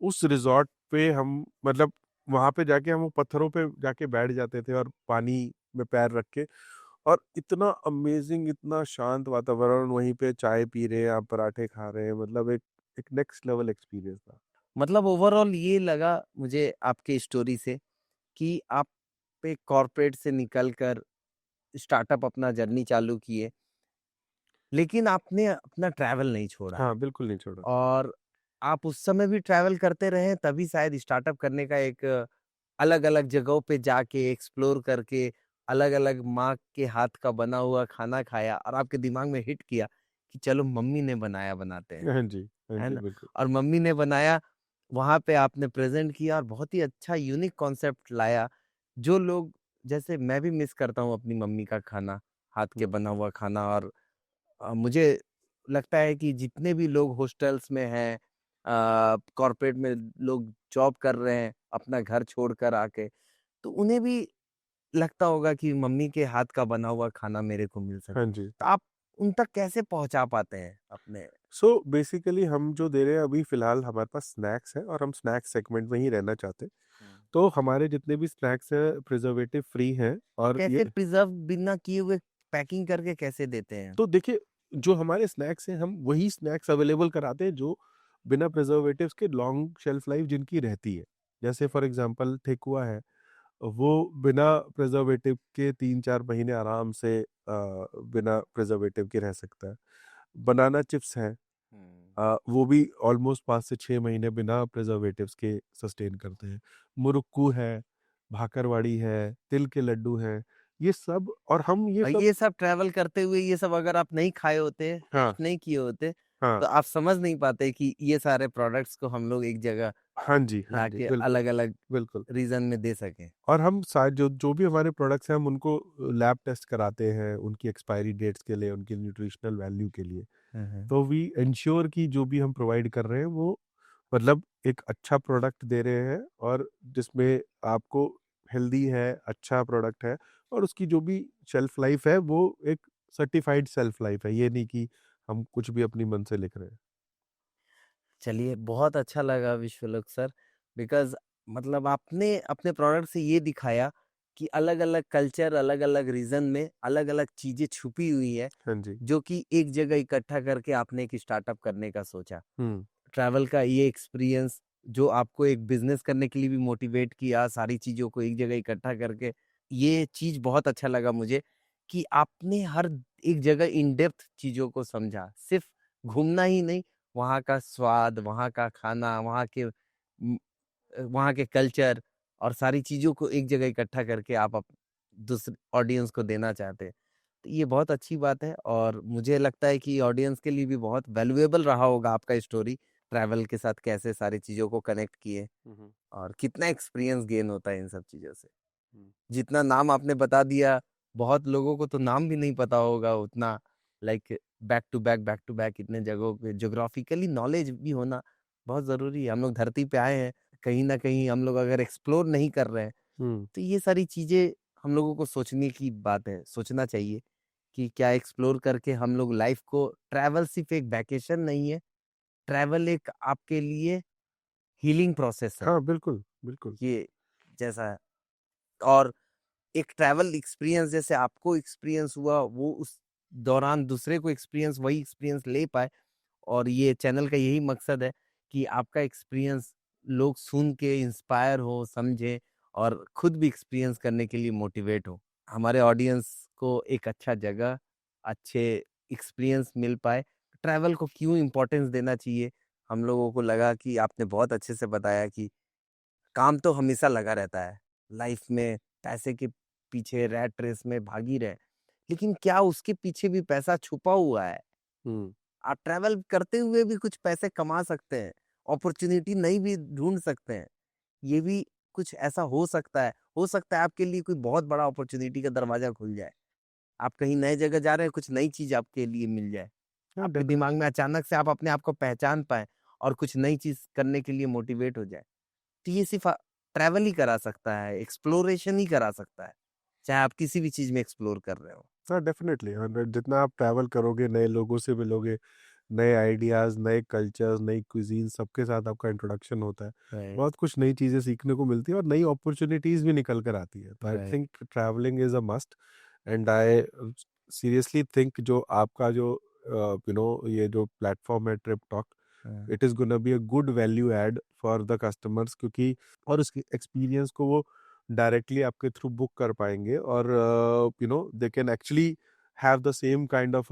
उस रिज़ॉर्ट पे हम मतलब वहाँ पे जाके हम वो पत्थरों पे जाके बैठ जाते थे और पानी में पैर रख के, और इतना अमेज़िंग, इतना शांत वातावरण, वहीं पे चाय पी रहे हैं आप, पराठे खा रहे हैं, मतलब एक एक नेक्स्ट लेवल एक्सपीरियंस था। मतलब ओवरऑल ये लगा मुझे आपकी स्टोरी से कि आप एक कॉर्पोरेट से निकल कर स्टार्टअप अपना जर्नी चालू किए, लेकिन आपने अपना ट्रैवल नहीं छोड़ा हाँ, बिल्कुल नहीं छोड़ा। और आप उस समय भी ट्रैवल करते रहे, तभी शायद स्टार्टअप करने का एक अलग-अलग जगहों पे जाके एक्सप्लोर करके, अलग-अलग माँ के हाथ का बना हुआ खाना खाया और आपके दिमाग में हिट किया कि चलो मम्मी ने बनाया बनाते हैं, हाँ जी, हाँ है जी, ना? बिल्कुल। और मम्मी ने बनाया, वहाँ पे आपने प्रेज़ेंट किया और बहुत ही अच्छा यूनिक कॉन्सेप्ट लाया, जो लोग जैसे मैं भी मिस करता हूँ अपनी मम्मी का खाना, हाथ के हुँ, बना हुआ खाना और मुझे लगता है कि जितने भी लोग हॉस्टल्स में हैं, कॉर्पोरेट में लोग जॉब कर रहे हैं, अपना घर छोड़कर आके, तो उन्हें भी लगता होगा कि मम्मी के हाथ का बना हुआ खाना मेरे को मिल हाँ सके। जी। तो आप उन तक कैसे पहुँचा पाते हैं अपने? सो बेसिकली हम जो दे रहे हैं अभी फ़िलहाल, हमारे पास स्नैक्स है और हम स्नैक्स सेगमेंट में ही रहना चाहते हैं। हुँ। तो हमारे जितने भी स्नैक्स हैं प्रिज़र्वेटिव फ्री हैं, और ये कैसे प्रिज़र्व बिना किए हुए पैकिंग करके कैसे देते हैं? तो देखिए, जो हमारे स्नैक्स हैं, हम वही स्नैक्स अवेलेबल कराते हैं जो बिना प्रिजर्वेटिव्स के लॉन्ग शेल्फ लाइफ जिनकी रहती है। जैसे फॉर एग्जांपल ठेकुआ है, वो बिना प्रिजर्वेटिव के 3-4 महीने आराम से बिना प्रिजर्वेटिव के रह सकता है। बनाना चिप्स हैं, हुँ। वो भी ऑलमोस्ट 5 से 6 महीने बिना प्रिजर्वेटिव्स के सस्टेन करते हैं। मुरुक्कू है, भाकरवाड़ी है, तिल के लड्डू हैं, ये सब, और हम ये और सब। ये सब ट्रैवल करते हुए ये सब अगर आप नहीं खाए होते, हाँ, टेस्ट नहीं किए होते, हाँ। तो आप समझ नहीं पाते कि ये सारे प्रोडक्ट्स को हम लोग एक जगह हाँ जी, हाँ जी, लाके बिल्कुल, अलग-अलग बिल्कुल। रीज़न में दे सकें। और हम जो जो भी हमारे प्रोडक्ट्स हैं, हम उनको लैब टेस्ट कराते हैं, उनकी एक्सपायरी डेट्स के लिए, उनकी न्यूट्रिशनल वैल्यू के लिए। हाँ, हाँ। तो वी एंश्योर कि जो भी हम प्रोवाइड कर रहे हैं, वो मतलब एक अच्छा प्रोडक्ट दे रहे हैं, और जिसमें आपको हेल्दी है, अच्छा प्रोडक्ट है, और उसकी जो भी शेल्फ लाइफ है, वो एक सर्टिफाइड शेल्फ लाइफ है। ये नहीं कि हम कुछ भी अपनी मन से लिख रहे हैं। चलिए, बहुत अच्छा लगा विश्वलोक सर, बिकॉज़ मतलब आपने अपने प्रोडक्ट से ये दिखाया कि अलग-अलग कल्चर, अलग-अलग रीज़न में अलग-अलग चीज़ें छुपी हुई है, हाँ जी। जो कि एक जगह इकट्ठा करके आपने एक स्टार्टअप करने का सोचा। हुँ। ट्रैवल का ये एक्सपीरियंस जो आपको एक बिज़नेस करने के लिए भी मोटिवेट किया, सारी चीज़ों को एक जगह इकट्ठा करके, ये चीज़ बहुत अच्छा लगा मुझे कि आपने हर एक जगह इन डेप्थ चीज़ों को समझा। सिर्फ़ घूमना ही नहीं, वहाँ का स्वाद, वहाँ का खाना, वहाँ के कल्चर और सारी चीज़ों को एक जगह इकट्ठा करके आप दूसरे ऑडियंस को देना चाहते हैं। तो ये बहुत अच्छी बात है और मुझे लगता है कि ऑडियंस के लिए भी बहुत वैल्यूएबल रहा होगा आपका स्टोरी, ट्रैवल के साथ कैसे सारी चीज़ों को कनेक्ट किए हुँ, हुँ, और कितना एक्सपीरियंस गेन होता है इन सब चीज़ों से। हुँ। जितना नाम आपने बता दिया, बहुत लोगों को तो नाम भी नहीं पता होगा उतना, लाइक बैक टू बैक इतने जगहों पे ज्योग्राफिकली नॉलेज भी होना बहुत ज़रूरी है। हम लोग धरती पे आए हैं, कहीं न कहीं हम लोग अगर एक्सप्लोर नहीं कर रहे हैं, हुँ। तो ये सारी चीज़ें हम लोगों को सोचने की बात है, सोचना चाहिए कि क्या एक्सप्लोर करके हम लोग लाइफ़ को ट्रैवल सिर्फ़ एक वैकेशन नहीं है, ट्रैवल एक आपके लिए हीलिंग प्रोसेस है, हाँ, बिल्कुल, बिल्कुल। ये जैसा है। और एक ट्रैवल एक्सपीरियंस जैसे आपको एक्सपीरियंस हुआ, वो उस दौरान दूसरे को एक्सपीरियंस वही एक्सपीरियंस ले पाए और ये चैनल का यही मकसद है कि आपका एक्सपीरियंस लोग सुन के इंस्पायर हो, समझें और खुद भी एक्सपीरियंस करने के लिए मोटिवेट हो। हमारे ऑडियंस को एक अच्छा जगह, अच्छे एक्सपीरियंस मिल पाए। ट्रैवल को क्यों इम्पोर्टेंस देना चाहिए, हम लोगों को लगा कि आपने बहुत अच्छे से बताया कि काम तो हमेशा लगा रहता है। लाइफ में पैसे के पीछे रैट रेस में भाग ही रहे। लेकिन क्या उसके पीछे भी पैसा छुपा हुआ है? हुँ। आप ट्रैवल करते हुए भी कुछ पैसे कमा सकते हैं, अपॉर्च्युनिटी नई भी ढूँढ सकते हैं। ये भी कुछ ऐसा हो सकता है आपके लिए कोई बहुत बड़ा अपॉर्च्युनिटी का दरवाज़ा खुल जाए। आप कहीं नए जगह जा रहे हैं, कुछ नई चीज़ आपके लिए मिल जाए। हाँ, आपके दिमाग डेफ़िनेटली। में अचानक से आप अपने आप को पहचान पाएँ और कुछ नई चीज़ करने के लिए मोटिवेट हो जाए, तो ये सिर्फ़ ट्रैवल ही करा सकता है, एक्सप्लोरेशन ही करा सकता है, चाहे आप किसी भी चीज़ में एक्सप्लोर कर रहे हो। हाँ, डेफ़िनेटली। और जितना आप ट्रैवल करोगे, नए लोगों से मिलोगे, नए आइडियाज़, नए कल्चर्स, नई क्विज़ीन, सबके साथ आपका इंट्रोडक्शन होता है। राइट, बहुत कुछ नई चीज़ें सीखने को मिलती है और नई अपॉर्च्युनिटीज़ भी निकल कर आती है। तो I right. Think travelling is a must. And I seriously think जो आपका जो ये जो प्लेटफ़ॉर्म है ट्रिप टॉक, हाँ, it is gonna be a good value add for the customers, क्योंकि और उसके एक्सपीरियंस को वो डायरेक्टली आपके थ्रू बुक कर पाएँगे और they can actually have the same kind of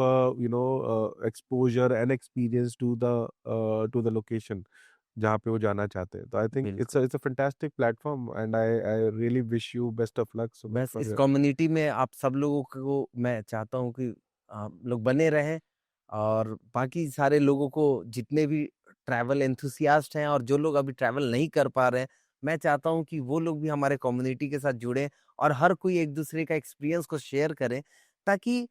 exposure and experience to the location जहाँ पे वो जाना चाहते हैं। तो आई थिंक बिल्कुल। It's a fantastic platform and I really wish you best of luck Sumit बस इस फॉर कम्युनिटी में आप सब लोगों को मैं चाहता हूँ कि आप लोग बने रहें और बाकी सारे लोगों को जितने भी ट्रैवल एंथुसियास्ट हैं और जो लोग अभी ट्रैवल नहीं कर पा रहे हैं, मैं चाहता हूँ कि वो लोग भी हमारे कम्युनिटी के साथ जुड़ें और हर कोई एक-दूसरे का एक्सपीरियंस को शेयर करे, ताकि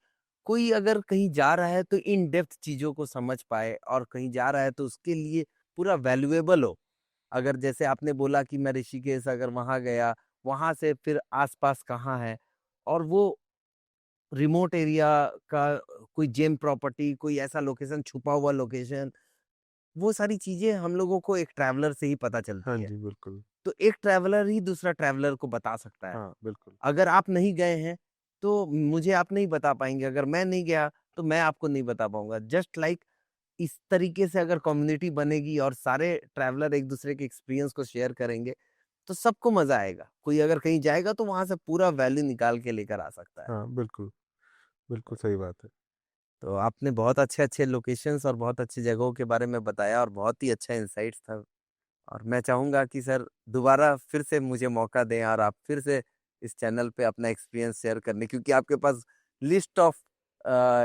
कोई अगर कहीं जा रहा है तो इन डेप्थ चीज़ों को समझ पाए और कहीं जा रहा है तो उसके लिए पूरा वैल्यूएबल हो। अगर जैसे आपने बोला कि मैं ऋषिकेश अगर वहाँ गया, वहाँ से फिर आस-पास कहाँ है और वो रिमोट एरिया का कोई जेम प्रॉपर्टी, कोई ऐसा लोकेशन, छुपा हुआ लोकेशन, वो सारी चीज़ें हम लोगों को एक ट्रैवलर से ही पता हाँ चलती है। जी, बिल्कुल। तो एक ट्रैवलर ही दूसरा ट्रैवलर को बता सकता है। हाँ, बिल्कुल। अगर आप नहीं गए हैं, तो मुझे आप नहीं बता पाएँगे, अगर मैं नहीं गया, तो मैं आपको नहीं बता पाऊँगा। जस्ट लाइक इस तरीके से अगर कम्युनिटी बनेगी और सारे ट्रैवलर एक-दूसरे के एक्सपीरियंस को शेयर करेंगे, तो सबको मज़ा आएगा। कोई अगर कहीं जाएगा तो वहाँ से पूरा वैल्यू निकाल के लेकर आ सकता है। हाँ, बिल्कुल, बिल्कुल सही बात है। तो आपने बहुत अच्छे-अच्छे लोकेशंस और बहुत अच्छी जगहों के बारे में बताया और बहुत ही अच्छा इनसाइट्स था और मैं चाहूँगा कि सर दोबारा फिर से मुझे मौका दें और आप फिर से इस चैनल पे अपना एक्सपीरियंस शेयर करने, क्योंकि आपके पास लिस्ट ऑफ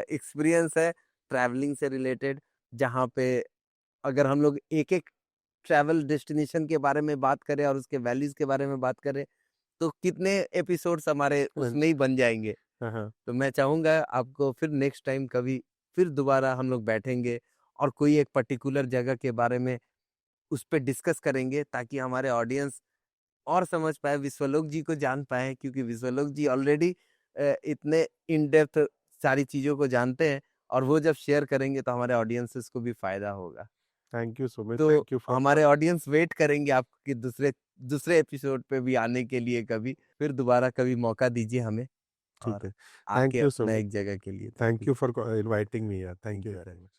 एक्सपीरियंस है ट्रैवलिंग से रिलेटेड, जहाँ पे अगर हम लोग एक-एक ट्रैवल डेस्टिनेशन के बारे में बात करें और उसके वैल्यूज़ के बारे में बात करें, तो कितने एपिसोड्स हमारे हाँ उसमें जी। ही बन जाएँगे। हाँ, हाँ। तो मैं चाहूँगा आपको फिर नेक्स्ट टाइम कभी फिर दोबारा हम लोग बैठेंगे और कोई एक पर्टिकुलर जगह के बारे में उस पे डिस्कस करेंगे, ताकि हमारे ऑडियंस और समझ पाए, विश्वलोक जी को जान पाएँ, क्योंकि विश्वलोक जी ऑलरेडी इतने इन डेप्थ सारी चीज़ों को जानते हैं और वो जब शेयर करेंगे तो हमारे ऑडियंसेस को भी फ़ायदा होगा। थैंक यू सुमित, तो थैंक यू फॉर हमारे ऑडियंस वेट करेंगे आपके दूसरे दूसरे एपिसोड पे भी आने के लिए कभी, फिर दोबारा कभी मौका दीजिए हमें ठीक और है। आके थैंक यू अपना सुमित। एक जगह के लिए। थैंक ठीक यू फॉर इनवाइटिंग मी यार। Thank thank you you. Very much.